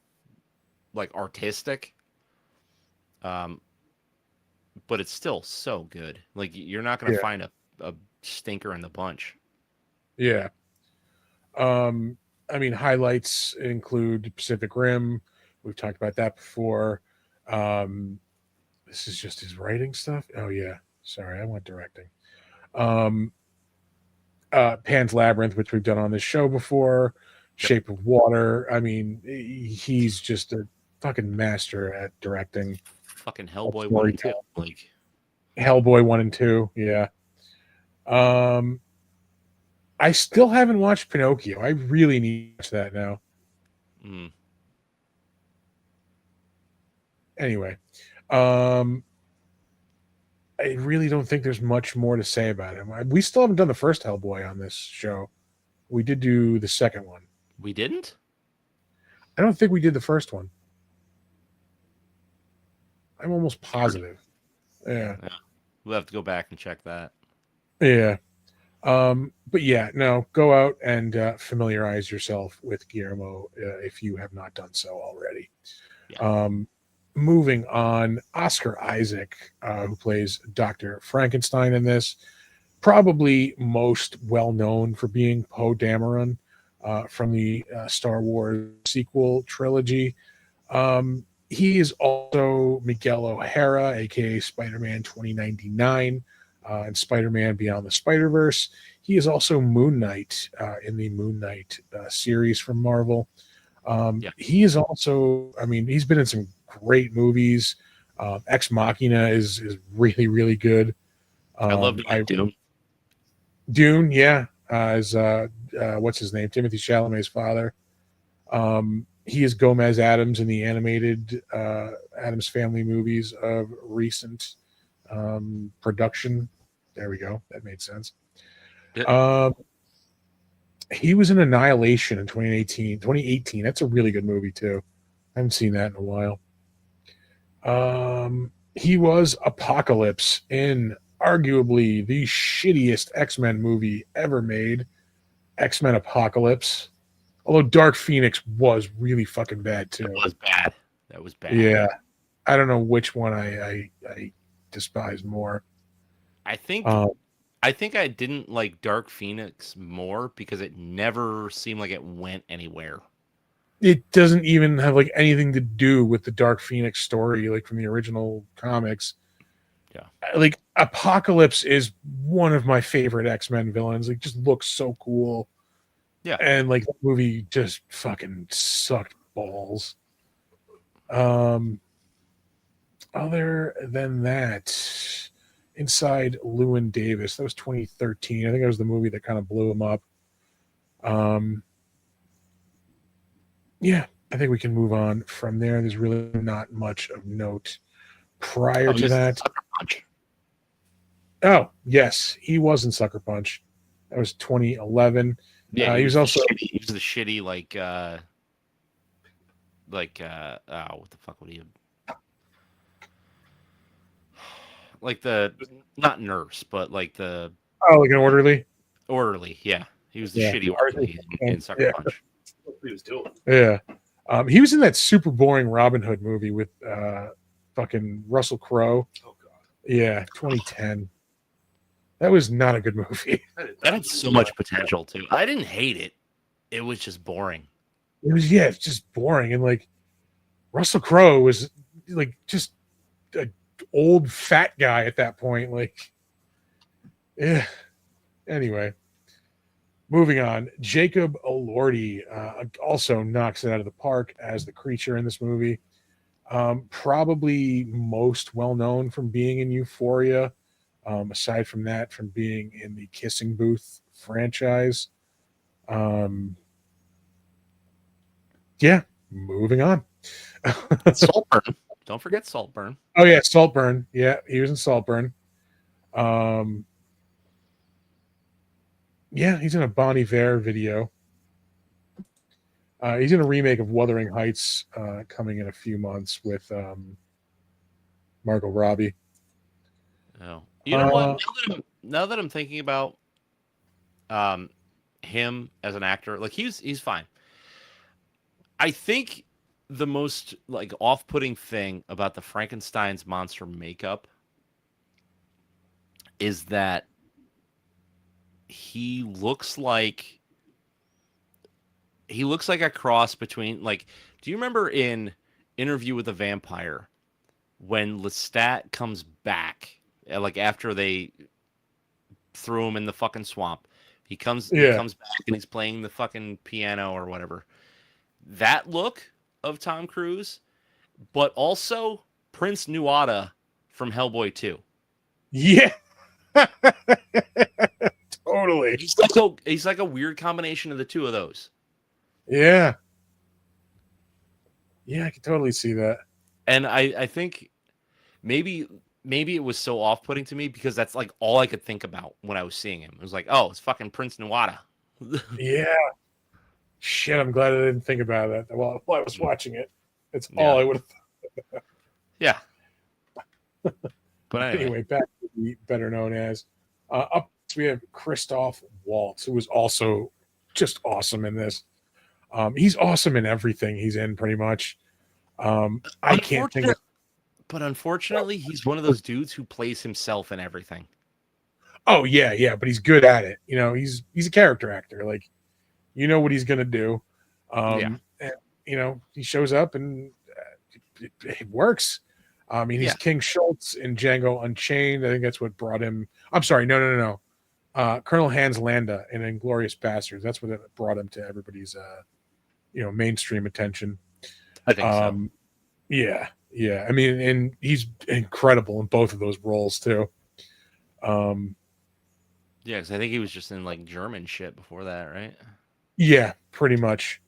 artistic. But it's still so good. Like, you're not going to Yeah. find a stinker in the bunch. Yeah. I mean, highlights include Pacific Rim. We've talked about that before. This is just his writing stuff. Oh yeah, sorry, I went directing. Pan's Labyrinth, which we've done on this show before. Shape of Water. I mean, he's just a fucking master at directing. Fucking Hellboy 1 and 2. Like, Hellboy 1 and 2. Yeah. I still haven't watched Pinocchio. I really need to watch that now. Anyway, I really don't think there's much more to say about him. We still haven't done the first Hellboy on this show. We did do the second one. we didn't? I don't think we did the first one. I'm almost positive. Yeah. We'll have to go back and check that. Yeah. But yeah, no, go out and familiarize yourself with Guillermo if you have not done so already. Yeah. Moving on, Oscar Isaac, who plays Dr. Frankenstein in this, probably most well known for being Poe Dameron from the Star Wars sequel trilogy. He is also Miguel O'Hara, aka Spider-Man 2099, and Spider-Man Beyond the Spider-Verse. He is also Moon Knight in the Moon Knight series from Marvel. Yeah. He is also, I mean, he's been in some great movies. Ex Machina is really, really good. I loved him in Doom. Dune, yeah, as what's his name? Timothy Chalamet's father. He is Gomez Adams in the animated Adams Family movies of recent production. There we go. That made sense. Yeah. He was in Annihilation in 2018. 2018. That's a really good movie too. I haven't seen that in a while. He was Apocalypse in arguably the shittiest X-Men movie ever made, X-Men Apocalypse. Although Dark Phoenix was really fucking bad too. That was bad. That was bad. Yeah. I don't know which one I despise more. I think Um, I didn't like Dark Phoenix more because it never seemed like it went anywhere. it doesn't even have like anything to do with the Dark Phoenix story, like from the original comics. Yeah. Like Apocalypse is one of my favorite X-Men villains. Like just looks so cool. Yeah. And like the movie just fucking sucked balls. Other than that, Inside Llewyn Davis, that was 2013. I think that was the movie that kind of blew him up. Yeah, I think we can move on from there. There's really not much of note prior to that. Sucker Punch. Oh, yes, he was in Sucker Punch. That was 2011. Yeah, he was also he was the shitty like what the fuck would he have? Like the not nurse, but like the like an orderly. orderly. Yeah, he was the Yeah. shitty orderly in Sucker Yeah. Punch. What he was doing. Yeah. He was in that super boring Robin Hood movie with fucking Russell Crowe. Oh god. Yeah, 2010. That was not a good movie. That had so much potential too. I didn't hate it. It was just boring. It's just boring. And like Russell Crowe was like just an old fat guy at that point. Like, yeah. Anyway, moving on. Jacob Elordi also knocks it out of the park as the creature in this movie. Probably most well known from being in Euphoria. Aside from that, from being in the Kissing Booth franchise. Yeah, moving on. Saltburn. Don't forget Saltburn. Oh yeah, Saltburn. Yeah, he was in Saltburn. Yeah, he's in a Bon Iver video. He's in a remake of Wuthering Heights coming in a few months with Margot Robbie. Oh, you know what? Now that I'm thinking about him as an actor, like he's fine. I think the most like off-putting thing about the Frankenstein's monster makeup is that he looks like a cross between like, do you remember in Interview with a Vampire when Lestat comes back like after they threw him in the fucking swamp? He comes back and he's playing the fucking piano or whatever. That look of Tom Cruise, but also Prince Nuada from Hellboy 2. Yeah. Totally. He's like a weird combination of the two of those. Yeah. Yeah, I can totally see that. And I think maybe it was so off-putting to me because that's like all I could think about when I was seeing him. It was like, oh, it's fucking Prince Nuada. Yeah. Shit, I'm glad I didn't think about that while I was watching it. It's all I would have thought. Yeah. But Anyway, back to the better known as. Up we have Christoph Waltz, who was also just awesome in this. He's awesome in everything he's in, pretty much. I can't think of. But unfortunately, he's one of those dudes who plays himself in everything. Oh yeah, but he's good at it. You know, he's a character actor. Like, you know what he's gonna do. And, you know, he shows up and it works. I mean, he's Yeah. King Schultz in Django Unchained. I think that's what brought him. I'm sorry, no. Colonel Hans Landa in Inglourious Bastards. That's what brought him to everybody's, mainstream attention. I think so. Yeah. I mean, and he's incredible in both of those roles too. Yeah, because I think he was just in like German shit before that, right? Yeah, pretty much.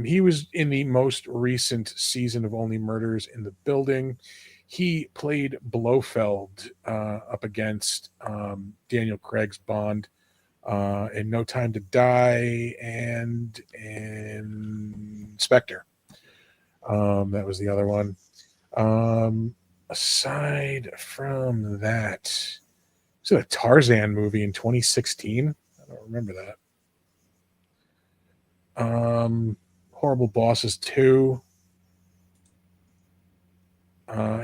He was in the most recent season of Only Murders in the Building. He played Blofeld up against Daniel Craig's Bond in No Time to Die and in Spectre. That was the other one. Aside from that, was it a Tarzan movie in 2016? I don't remember that. Horrible Bosses 2.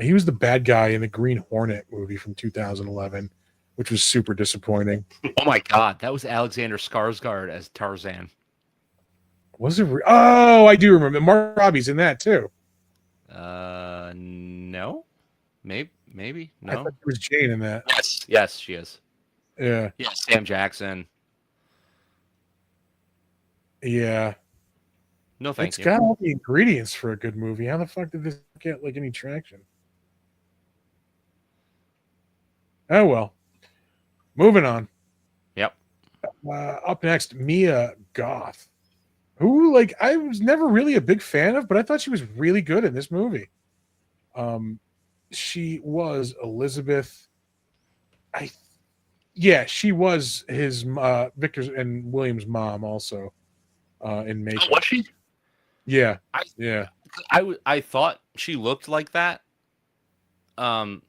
He was the bad guy in the Green Hornet movie from 2011, which was super disappointing. Oh my god, that was Alexander Skarsgård as Tarzan. Was it? Oh, I do remember. Mark Robbie's in that too. No, maybe I no. thought it was Jane in that. Yes, she is. Yeah, Sam Jackson. yeah. No, thank It's you. got all the ingredients for a good movie. How the fuck did this get like any traction? Oh well. Moving on. Yep. Up next, Mia Goth, who like I was never really a big fan of, but I thought she was really good in this movie. She was Elizabeth. She was his Victor's and William's mom also in makeup. Was she? Yeah, yeah. I thought she looked like that. But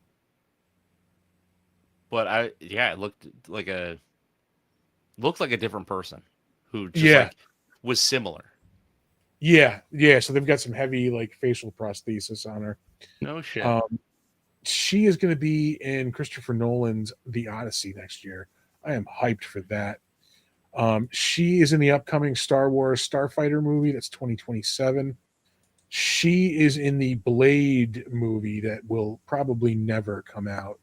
it looked like a different person who just was similar. Yeah. So they've got some heavy like facial prosthesis on her. No shit. She is going to be in Christopher Nolan's The Odyssey next year. I am hyped for that. She is in the upcoming Star Wars Starfighter movie that's 2027. She is in the Blade movie that will probably never come out.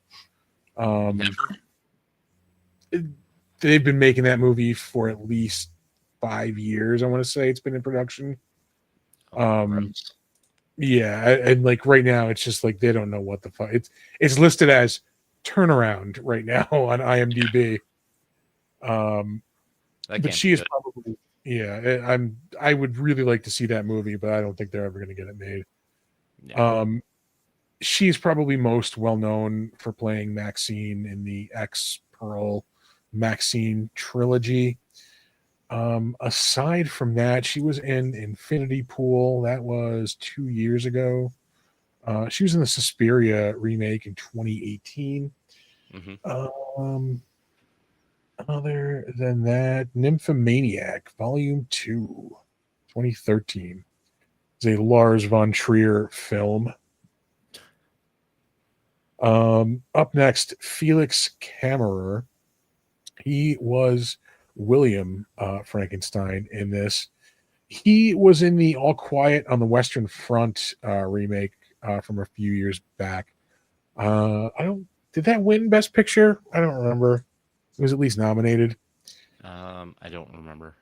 Never? They've been making that movie for at least 5 years. I want to say it's been in production. Yeah, and like right now, it's just like they don't know what the fuck. It's listed as turnaround right now on IMDb. But she is probably I would really like to see that movie, but I don't think they're ever going to get it made. Yeah. She's probably most well known for playing Maxine in the X-Pearl Maxine trilogy. Aside from that, she was in Infinity Pool. That was 2 years ago. She was in the Suspiria remake in 2018. Mm-hmm. Other than that, Nymphomaniac Volume 2, 2013. It's a Lars von Trier film. Up next, Felix Kammerer. He was William Frankenstein in this. He was in the All Quiet on the Western Front remake from a few years back. Did that win Best Picture? I don't remember. It was at least nominated. I don't remember.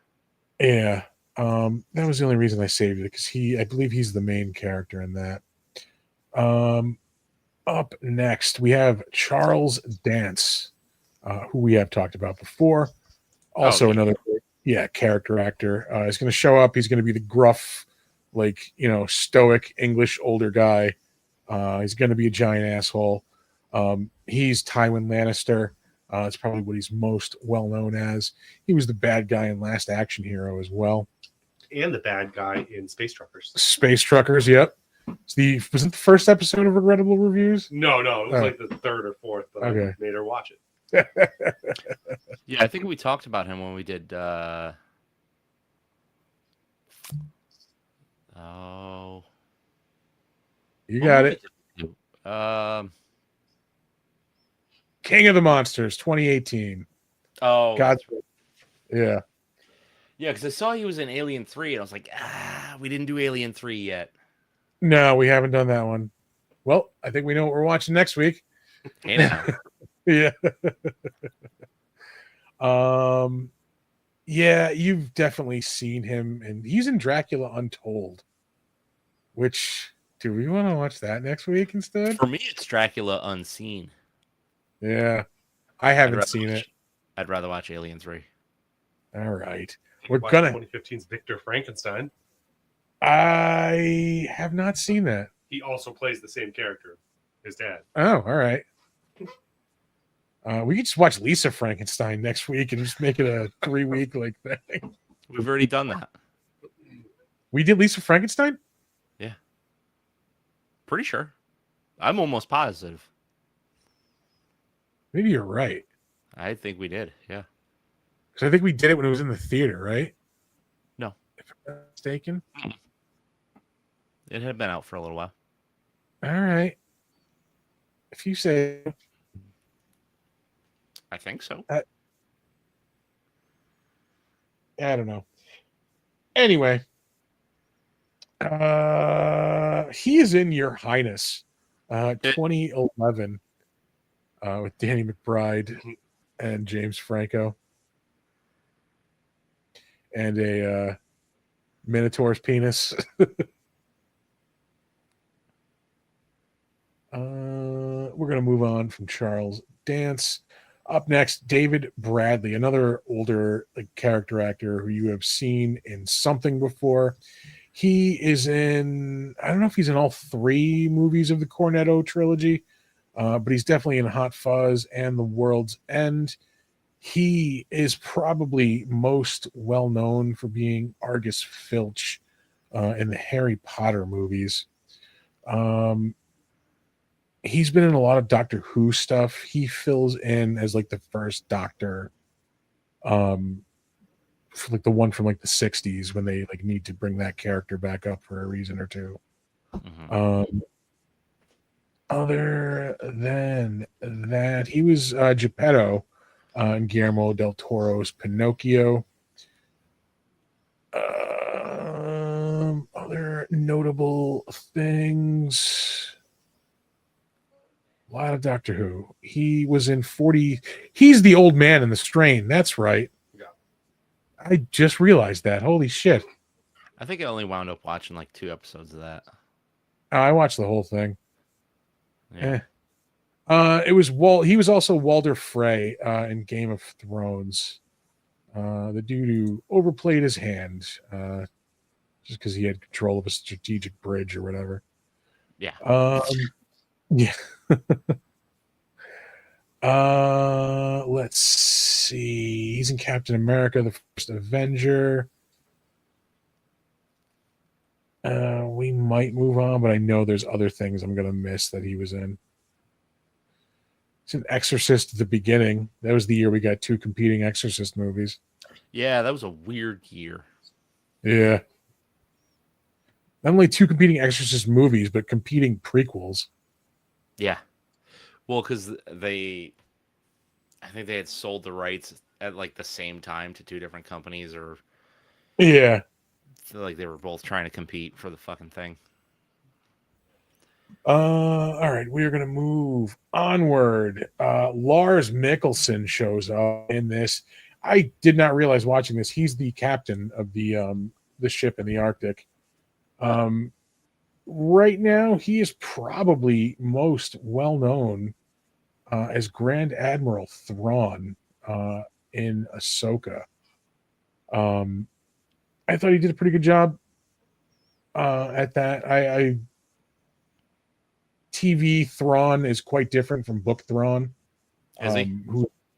Yeah. That was the only reason I saved it, because I believe he's the main character in that. Up next, we have Charles Dance, who we have talked about before. Also another character actor. He's going to show up. He's going to be the gruff, stoic English older guy. He's going to be a giant asshole. He's Tywin Lannister. It's probably what he's most well known as. He was the bad guy in Last Action Hero as well. And the bad guy in Space Truckers. Space Truckers, yep. Was it the first episode of Regrettable Reviews? No. It was like the third or fourth, but I made her watch it. Yeah, I think we talked about him when we did. You got it. King of the Monsters, 2018. Oh, God's yeah. Yeah, because I saw he was in Alien 3, and I was like, we didn't do Alien 3 yet. No, we haven't done that one. Well, I think we know what we're watching next week. Hey now. Yeah. Yeah, you've definitely seen him, and he's in Dracula Untold. Which, do we want to watch that next week instead? For me, it's Dracula Unseen. Yeah, I I'd haven't rather seen it. I'd rather watch Alien 3. All right, we're Watch gonna. 2015's Victor Frankenstein. I have not seen that. He also plays the same character, his dad. Oh, all right. We could just watch Lisa Frankenstein next week and just make it a 3-week like thing. We've already done that. We did Lisa Frankenstein? Pretty sure. I'm almost positive. Maybe you're right. I think we did. Yeah. Because I think we did it when it was in the theater, right? No. If I'm not mistaken. It had been out for a little while. All right. If you say, I think so. I don't know. Anyway, he is in Your Highness, 2011, with Danny McBride and James Franco, and a Minotaur's penis. We're gonna move on from Charles Dance. Up next, David Bradley, another older character actor who you have seen in something before. He is in, I don't know if he's in all 3 movies of the Cornetto trilogy, but he's definitely in Hot Fuzz and The World's End. He is probably most well known for being Argus Filch in the Harry Potter movies. He's been in a lot of Doctor Who stuff. He fills in as the first Doctor, for, the one from the 60s when they need to bring that character back up for a reason or two. Mm-hmm. Other than that, he was Geppetto in Guillermo Del Toro's Pinocchio. Other notable things. A lot of Doctor Who. He was in 40. He's the old man in The Strain. That's right. Yeah. I just realized that. Holy shit. I think I only wound up watching 2 episodes of that. I watched the whole thing. Yeah. It was he was also Walder Frey in Game of Thrones. The dude who overplayed his hand just because he had control of a strategic bridge or whatever. Yeah. Yeah. Let's see. He's in Captain America, the First Avenger. We might move on, but I know there's other things I'm gonna miss that he was in. He's an Exorcist at the beginning. That was the year we got 2 competing Exorcist movies. Yeah, that was a weird year. Yeah. Not only 2 competing Exorcist movies, but competing prequels. Yeah. Well, because I think they had sold the rights at the same time to 2 different companies, or Yeah. they were both trying to compete for the fucking thing. All right, we are going to move onward. Lars Mikkelsen shows up in this. I did not realize watching this. He's the captain of the ship in the Arctic. Right now, he is probably most well known as Grand Admiral Thrawn in Ahsoka. I thought he did a pretty good job at that. TV Thrawn is quite different from book Thrawn. Is he?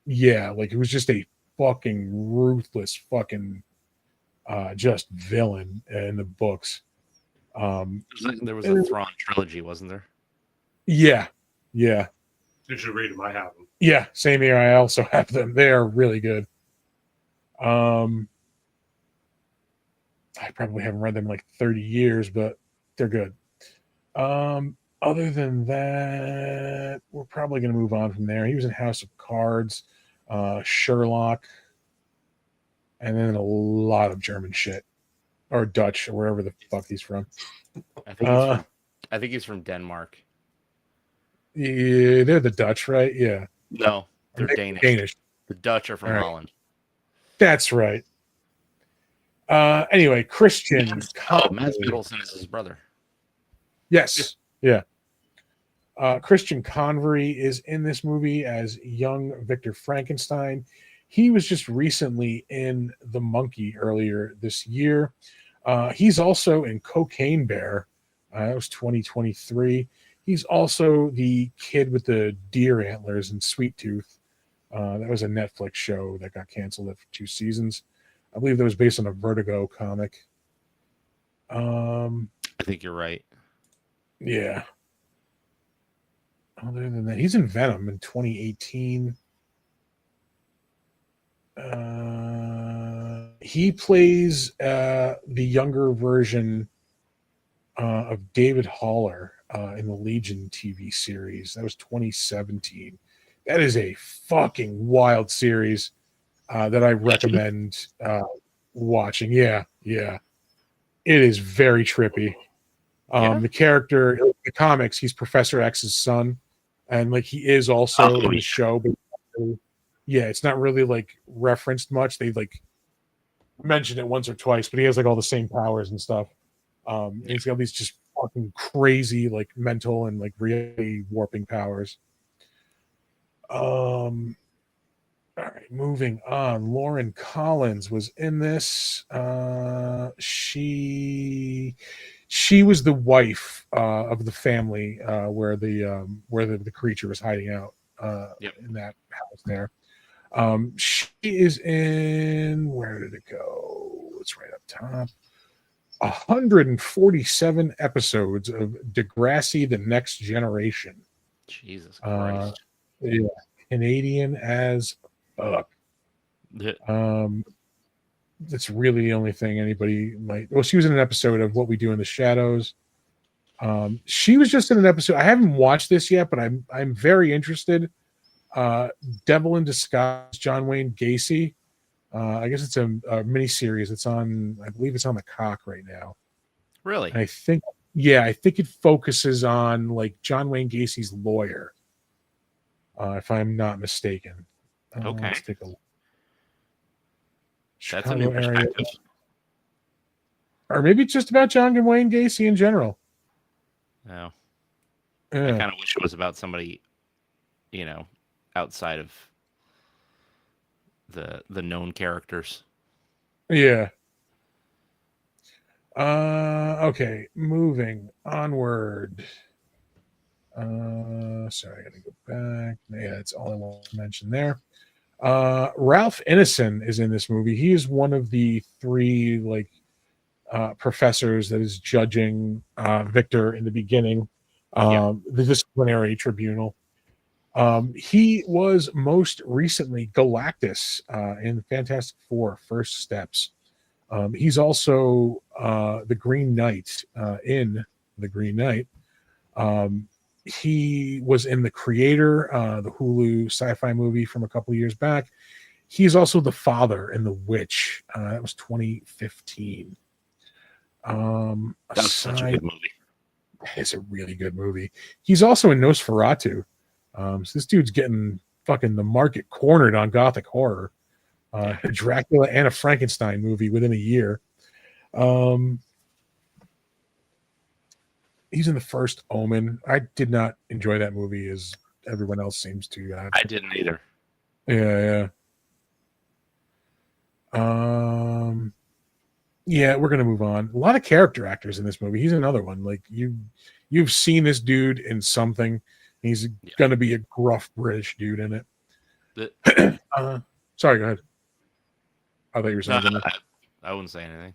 It was just a fucking ruthless fucking just villain in the books. There was a Thrawn trilogy, wasn't there? Yeah. You should read them. I have them. Yeah, same here. I also have them. They are really good. I probably haven't read them in 30 years, but they're good. Other than that, we're probably going to move on from there. He was in House of Cards, Sherlock, and then a lot of German shit, or Dutch, or wherever the fuck he's from. I think he's from Denmark. Yeah, they're the Dutch, right? Yeah. No, they're Or Danish. Danish. The Dutch are from All right. Holland. That's right. Anyway, Christian Mads Convery. Mikkelsen is his brother. Yes. Yeah. Christian Convery is in this movie as young Victor Frankenstein. He was just recently in The Monkey earlier this year. He's also in Cocaine Bear. That was 2023. He's also the kid with the deer antlers in Sweet Tooth. That was a Netflix show that got canceled after 2 seasons. I believe that was based on a Vertigo comic. I think you're right. Yeah. Other than that, he's in Venom in 2018. He plays the younger version of David Haller in the Legion TV series. That was 2017. That is a fucking wild series that I recommend watching. Yeah, yeah. It is very trippy. Yeah? The character in the comics, he's Professor X's son, and like he is also in the show, but yeah, it's not really like referenced much. They like mention it once or twice, but he has like all the same powers and stuff. And he's got these just fucking crazy, like mental and like really warping powers. All right, moving on. Lauren Collins was in this. She was the wife of the family where the creature was hiding out in that house there. She is in, where did it go? It's right up top. 147 episodes of Degrassi: The Next Generation. Jesus Christ. Yeah, Canadian as fuck. That's really the only thing anybody might. Well, she was in an episode of What We Do in the Shadows. She was just in an episode. I haven't watched this yet, but I'm very interested. Devil in Disguise, John Wayne Gacy. I guess it's a mini series. It's on, I believe it's on the Cock right now. Really? And I think it focuses on like John Wayne Gacy's lawyer, if I'm not mistaken. Okay. Let's take a look. That's a new perspective. Or maybe it's just about John Wayne Gacy in general. No. Yeah. I kind of wish it was about somebody, outside of the known characters. Yeah. Okay, moving onward. Sorry, I gotta go back. Yeah, that's all I want to mention there. Ralph Ineson is in this movie. He is one of the 3 professors that is judging Victor in the beginning, the disciplinary tribunal. He was most recently Galactus in Fantastic Four: First Steps. He's also the Green Knight in The Green Knight. He was in The Creator, the Hulu sci-fi movie from a couple of years back. He's also the father in The Witch. That was 2015. That's such a good movie. It's a really good movie. He's also in Nosferatu. So this dude's getting fucking the market cornered on gothic horror. A Dracula and a Frankenstein movie within a year. He's in The First Omen. I did not enjoy that movie as everyone else seems to. I didn't either. Yeah. Yeah, we're gonna move on. A lot of character actors in this movie. He's another one. Like you've seen this dude in something. He's gonna be a gruff British dude in it. Sorry, go ahead. I thought you were saying something. I wouldn't say anything.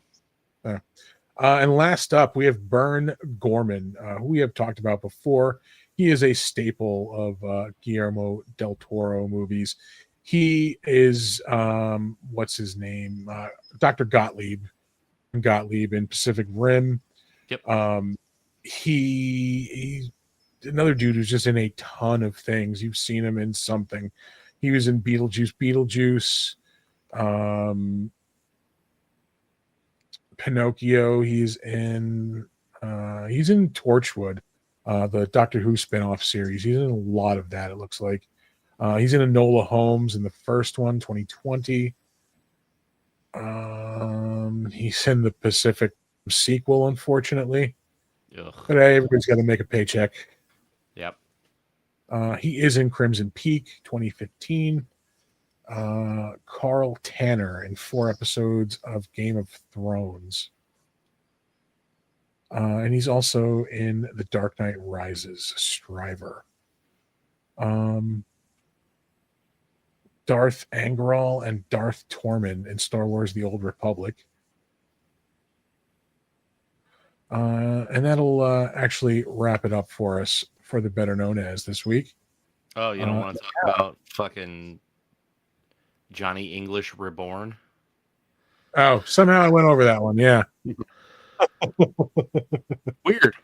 And last up, we have Bern Gorman, who we have talked about before. He is a staple of Guillermo Del Toro movies. He is, what's his name? Dr. Gottlieb in Pacific Rim. Yep. He's another dude who's just in a ton of things. You've seen him in something. He was in Beetlejuice. Pinocchio. He's in Torchwood. the Doctor Who spinoff series. He's in a lot of that, it looks like. He's in Enola Holmes in the first one, 2020. He's in the Pacific sequel, unfortunately. Ugh. But hey, everybody's got to make a paycheck. Yep. He is in Crimson Peak, 2015. Carl Tanner in 4 episodes of Game of Thrones. And he's also in The Dark Knight Rises, Striver. Darth Angral and Darth Tormund in Star Wars The Old Republic. And that'll actually wrap it up for us for the Better Known As this week. Oh, you don't want to talk about fucking Johnny English Reborn? Oh, somehow I went over that one. Yeah. Weird.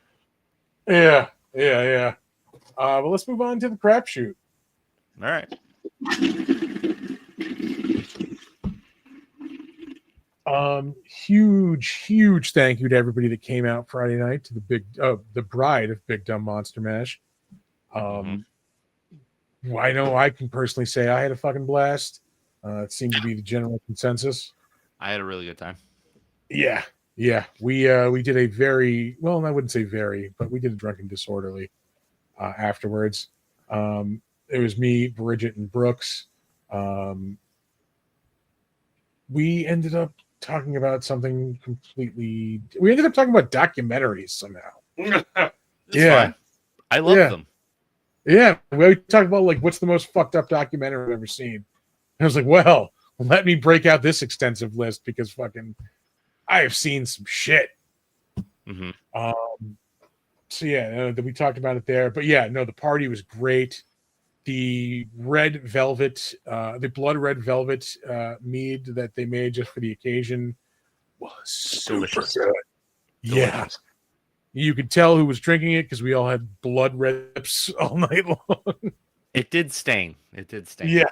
Yeah. Well, let's move on to the crapshoot. All right. Huge thank you to everybody that came out Friday night to the bride of Big Dumb Monster Mash. I know I can personally say I had a fucking blast. It seemed to be the general consensus. I had a really good time. Yeah. We did a very, well, I wouldn't say very, but we did a drunken disorderly afterwards. It was me, Bridget, and Brooks. We ended up talking about something completely. We ended up talking about documentaries somehow. Yeah. Fine. I love them. Yeah, we talked about like what's the most fucked up documentary I've ever seen. And I was like, well, let me break out this extensive list because fucking I have seen some shit. Mm-hmm. So yeah, we talked about it there. But yeah, no, the party was great. The red velvet, the blood red velvet mead that they made just for the occasion was super Delicious. good. Yeah. Delicious. You could tell who was drinking it because we all had blood red lips all night long. It did stain. Yeah.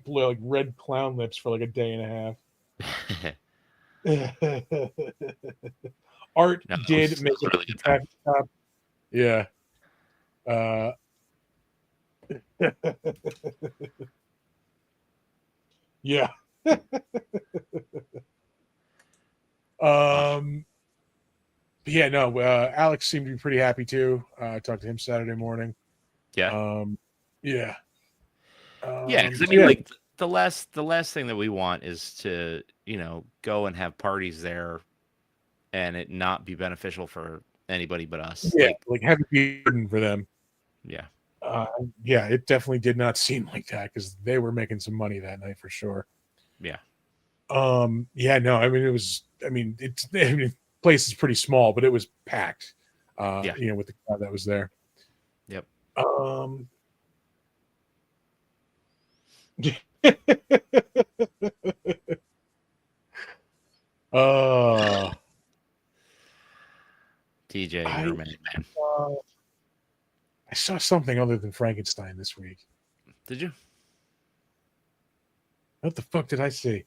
Like red clown lips for like a day and a half. Art did make a really it good time. top. Yeah. Yeah. Yeah, no, Alex seemed to be pretty happy too. I talked to him Saturday morning. Yeah. Yeah. Because I mean, like the last thing that we want is to, go and have parties there and it not be beneficial for anybody but us. Yeah, like heavy burden for them. Yeah. Yeah, it definitely did not seem like that because they were making some money that night for sure. Yeah. Yeah, no, I mean, the place is pretty small, but it was packed. With the crowd that was there. Yep. TJ, you're a man. I saw something other than Frankenstein this week. Did you? What the fuck did I see?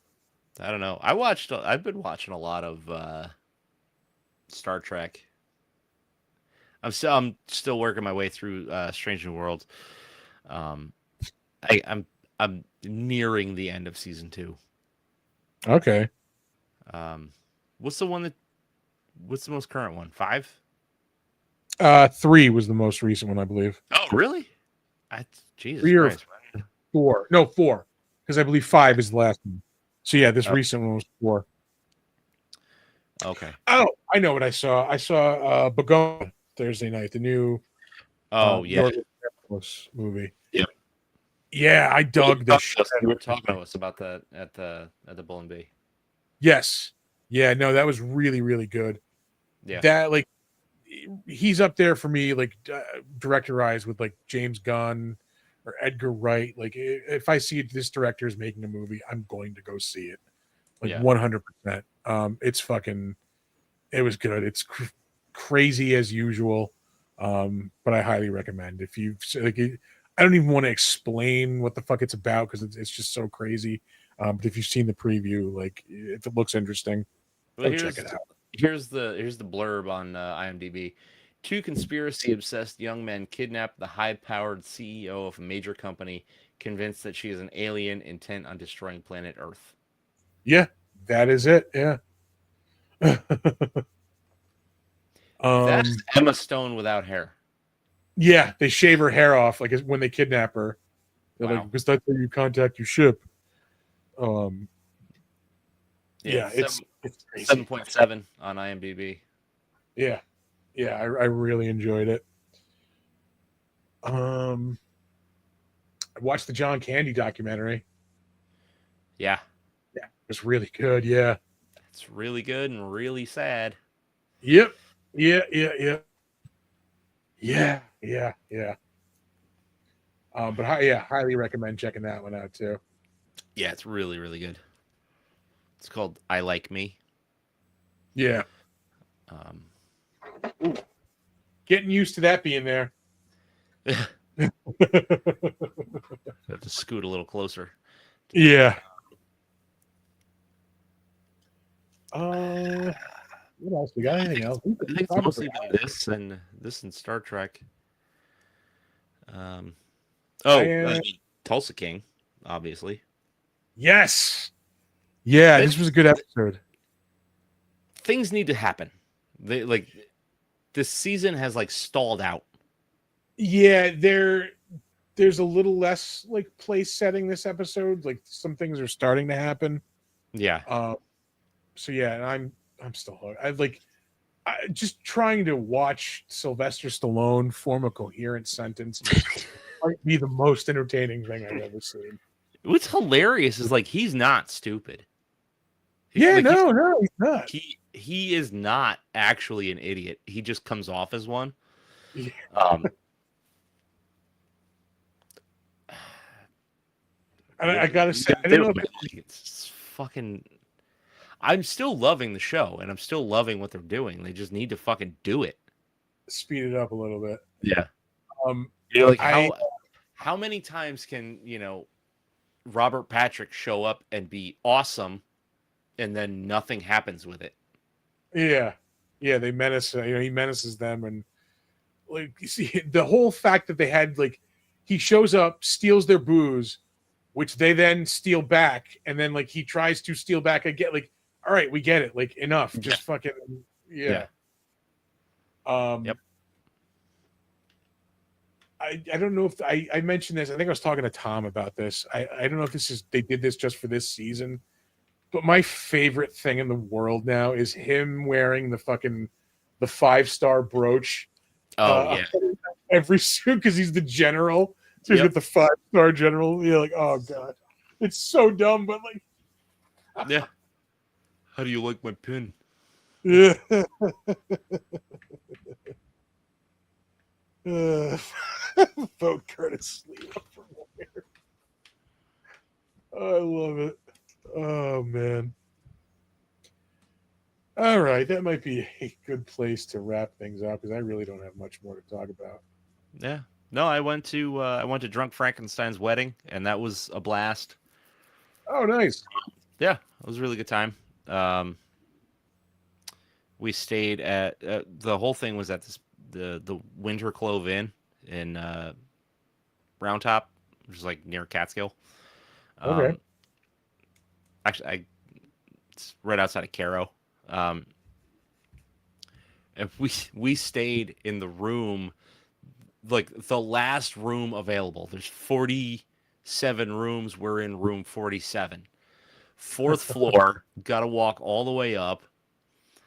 I don't know. I've been watching a lot of Star Trek. I'm still working my way through Strange New Worlds. I'm nearing the end of season 2. Okay. What's the most current one? 5? 3 was the most recent one, I believe. Oh, really? Jesus 3 or Christ. 4. No, 4. Because I believe 5 is the last one. So yeah, this recent one was 4. Okay. Oh, I know what I saw. I saw Begone Thursday night, the new Yorgos Lanthimos movie. Yep. Yeah, I dug this shit. You were talking to us about that at the Bull and Bee. Yes. Yeah, no, that was really, really good. Yeah. That, like, he's up there for me, like, director-wise with, like, James Gunn or Edgar Wright. Like, if I see this director is making a movie, I'm going to go see it. Like, 100%. It was good. It's crazy as usual, but I highly recommend. If you like, I don't even want to explain what the fuck it's about because it's just so crazy. But if you've seen the preview, like if it looks interesting, go check it out. Here's the blurb on IMDb. Two conspiracy-obsessed young men kidnap the high-powered CEO of a major company, convinced that she is an alien intent on destroying planet Earth. Yeah, that is it. Yeah. That's Emma Stone without hair. Yeah, they shave her hair off like when they kidnap her. They're Wow. like, because that's how you contact your ship. Yeah, it's crazy. 7.7 on IMDb. Yeah, I really enjoyed it. I watched the John Candy documentary. Yeah, It was really good. Yeah. it's really good and really sad. Yep. Yeah. But highly recommend checking that one out too. Yeah, it's really, really good. It's called I Like Me. Yeah. Um, Getting used to that being there. have to scoot a little closer. Yeah. What else we got? Anything else? I think it's mostly been this and Star Trek. Tulsa King, obviously. Yes. Yeah, this was a good episode. Things need to happen. They like this season has like stalled out. Yeah, there's a little less like place setting this episode. Like some things are starting to happen. Yeah. So yeah, and I'm still hooked. Just trying to watch Sylvester Stallone form a coherent sentence might be the most entertaining thing I've ever seen. What's hilarious is like he's not stupid. Yeah, like, no, he's not. He is not actually an idiot. He just comes off as one. Yeah. I gotta say, I don't know. It's fucking. I'm still loving the show, and I'm still loving what they're doing. They just need to fucking do it. Speed it up a little bit. Yeah. You're like how many times can Robert Patrick show up and be awesome, and then nothing happens with it? Yeah, they menace. He menaces them, and like you see the whole fact that they had like he shows up, steals their booze, which they then steal back, and then like he tries to steal back again. Like, all right, we get it. Like enough. Just fucking yeah. Yep. I don't know if I mentioned this. I think I was talking to Tom about this. I don't know if they did this just for this season, but my favorite thing in the world now is him wearing the 5-star brooch. Yeah. Every suit because he's the general. So he's got the 5-star general. Yeah, like oh god, it's so dumb, but like yeah. How do you like my pin? Yeah. Vote Curtis Lee up from here. I love it. Oh man. All right, that might be a good place to wrap things up because I really don't have much more to talk about. Yeah. No, I went to Drunk Frankenstein's wedding, and that was a blast. Oh, nice. Yeah, it was a really good time. We stayed at the whole thing was at the Winter Clove Inn in Round Top, which is like near Catskill. Okay. Actually, it's right outside of Caro. And we stayed in the room, like the last room available. There's 47 rooms. We're in room 47. 4th floor. Got to walk all the way up.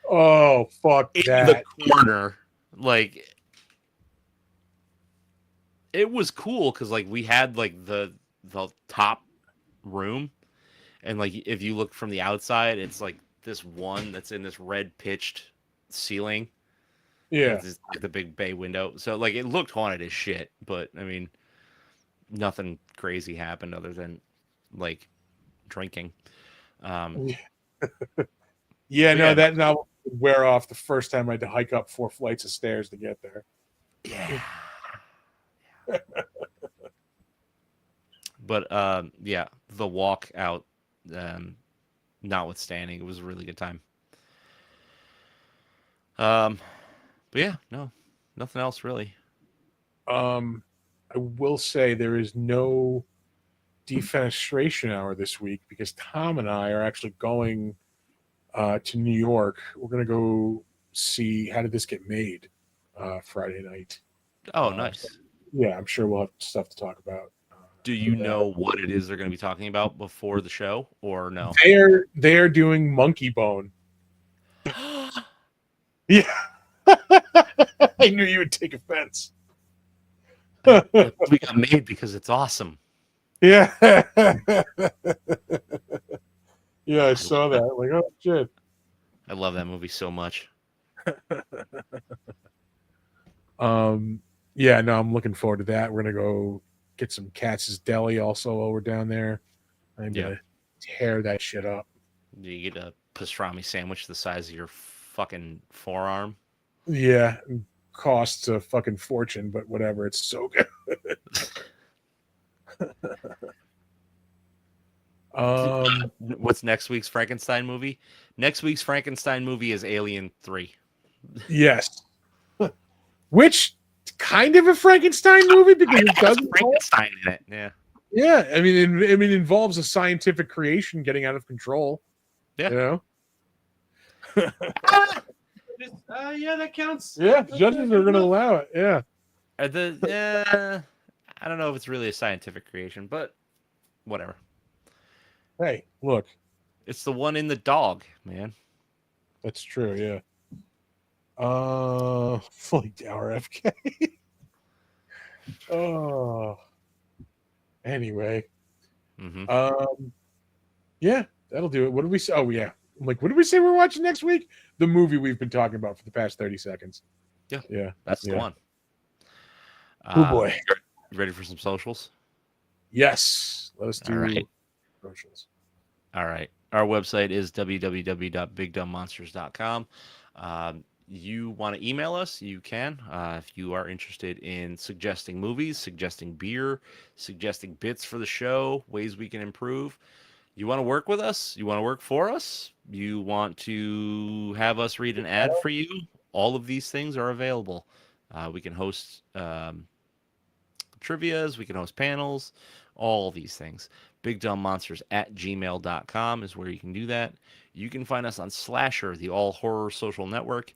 Oh, fuck in that. the corner. Like, it was cool because like we had like the top room, and like if you look from the outside, it's like this one that's in this red pitched ceiling. Yeah. It's like the big bay window. So like it looked haunted as shit, but I mean nothing crazy happened other than like drinking. That novel would wear off the first time I had to hike up 4 flights of stairs to get there. Yeah. But the walk out, notwithstanding, it was a really good time. But yeah, no, nothing else really. I will say there is no defenestration hour this week because Tom and I are actually going to New York. We're going to go see How Did This Get Made Friday night. Oh, So, nice. yeah, I'm sure we'll have stuff to talk about. Do you know what it is they're going to be talking about before the show, or no? They're doing Monkey Bone. Yeah. I knew you would take offense. We got made because it's awesome. Yeah. Yeah, I saw that. Like, oh shit. I love that movie so much. Yeah, no, I'm looking forward to that. We're gonna go get some Katz's Deli also while we're down there. I'm gonna tear that shit up. You get a pastrami sandwich the size of your fucking forearm. Yeah, costs a fucking fortune, but whatever. It's so good. What's next week's Frankenstein movie? Next week's Frankenstein movie is Alien 3. Yes. Which kind of a Frankenstein movie because it doesn't Frankenstein in it. Yeah. Yeah, I mean, it involves a scientific creation getting out of control. Yeah. You know. Yeah, that counts. Yeah, judges are going to allow it. Yeah. I don't know if it's really a scientific creation, but whatever. Hey, look. It's the one in the dog, man. That's true. Yeah. Fully RFK. Oh. Anyway. Mm-hmm. Yeah, that'll do it. What did we say? Oh, yeah. I'm like, what did we say we're watching next week? The movie we've been talking about for the past 30 seconds. Yeah. Yeah. That's the one. Oh, boy. You ready for some socials? Yes. Let us do socials. All right. Our website is www.bigdumbmonsters.com. You want to email us? You can. If you are interested in suggesting movies, suggesting beer, suggesting bits for the show, ways we can improve. You want to work with us? You want to work for us? You want to have us read an ad for you? All of these things are available. We can host trivias. We can host panels. All these things. BigDumbMonsters@gmail.com is where you can do that. You can find us on Slasher, the all horror social network.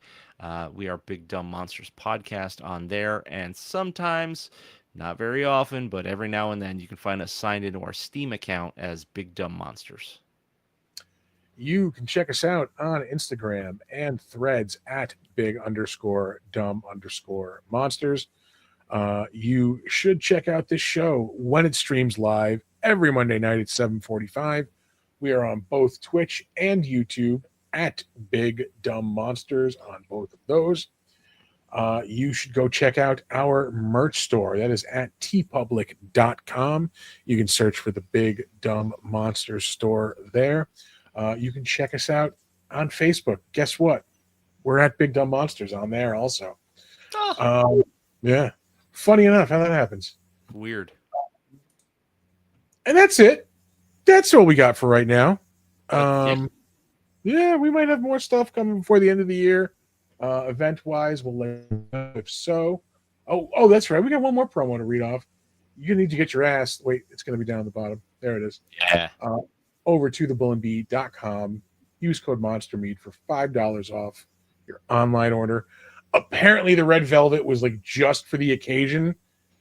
We are Big Dumb Monsters podcast on there. And sometimes, not very often, but every now and then, you can find us signed into our Steam account as Big Dumb Monsters. You can check us out on Instagram and Threads at big_dumb_monsters. You should check out this show when it streams live every Monday night at 7:45. We are on both Twitch and YouTube at Big Dumb Monsters on both of those. You should go check out our merch store. That is at tpublic.com. You can search for the Big Dumb Monsters store there. You can check us out on Facebook. Guess what? We're at Big Dumb Monsters on there also. Yeah. Funny enough how that happens. Weird. And that's it. That's all we got for right now. Yeah, we might have more stuff coming before the end of the year. Event-wise, we'll let you know if so. Oh, that's right. We got one more promo to read off. You need to get your ass. Wait, it's going to be down at the bottom. There it is. Yeah. Over to thebullandbee.com. Use code MonsterMeat for $5 off your online order. Apparently, the red velvet was like just for the occasion,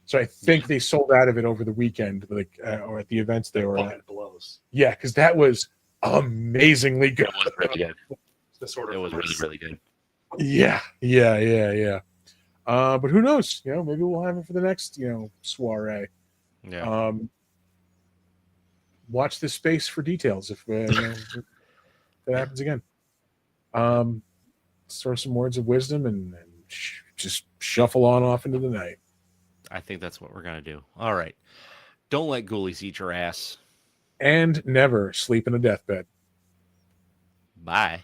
so I think they sold out of it over the weekend, like or at the events they were at. Blows. Yeah, because that was amazingly good. It was really good. It was really, really good. Yeah. But who knows? Maybe we'll have it for the next, soiree. Yeah. Watch this space for details if if that happens again. Throw some words of wisdom and just shuffle on off into the night. I think that's what we're going to do. All right. Don't let ghoulies eat your ass. And never sleep in a deathbed. Bye.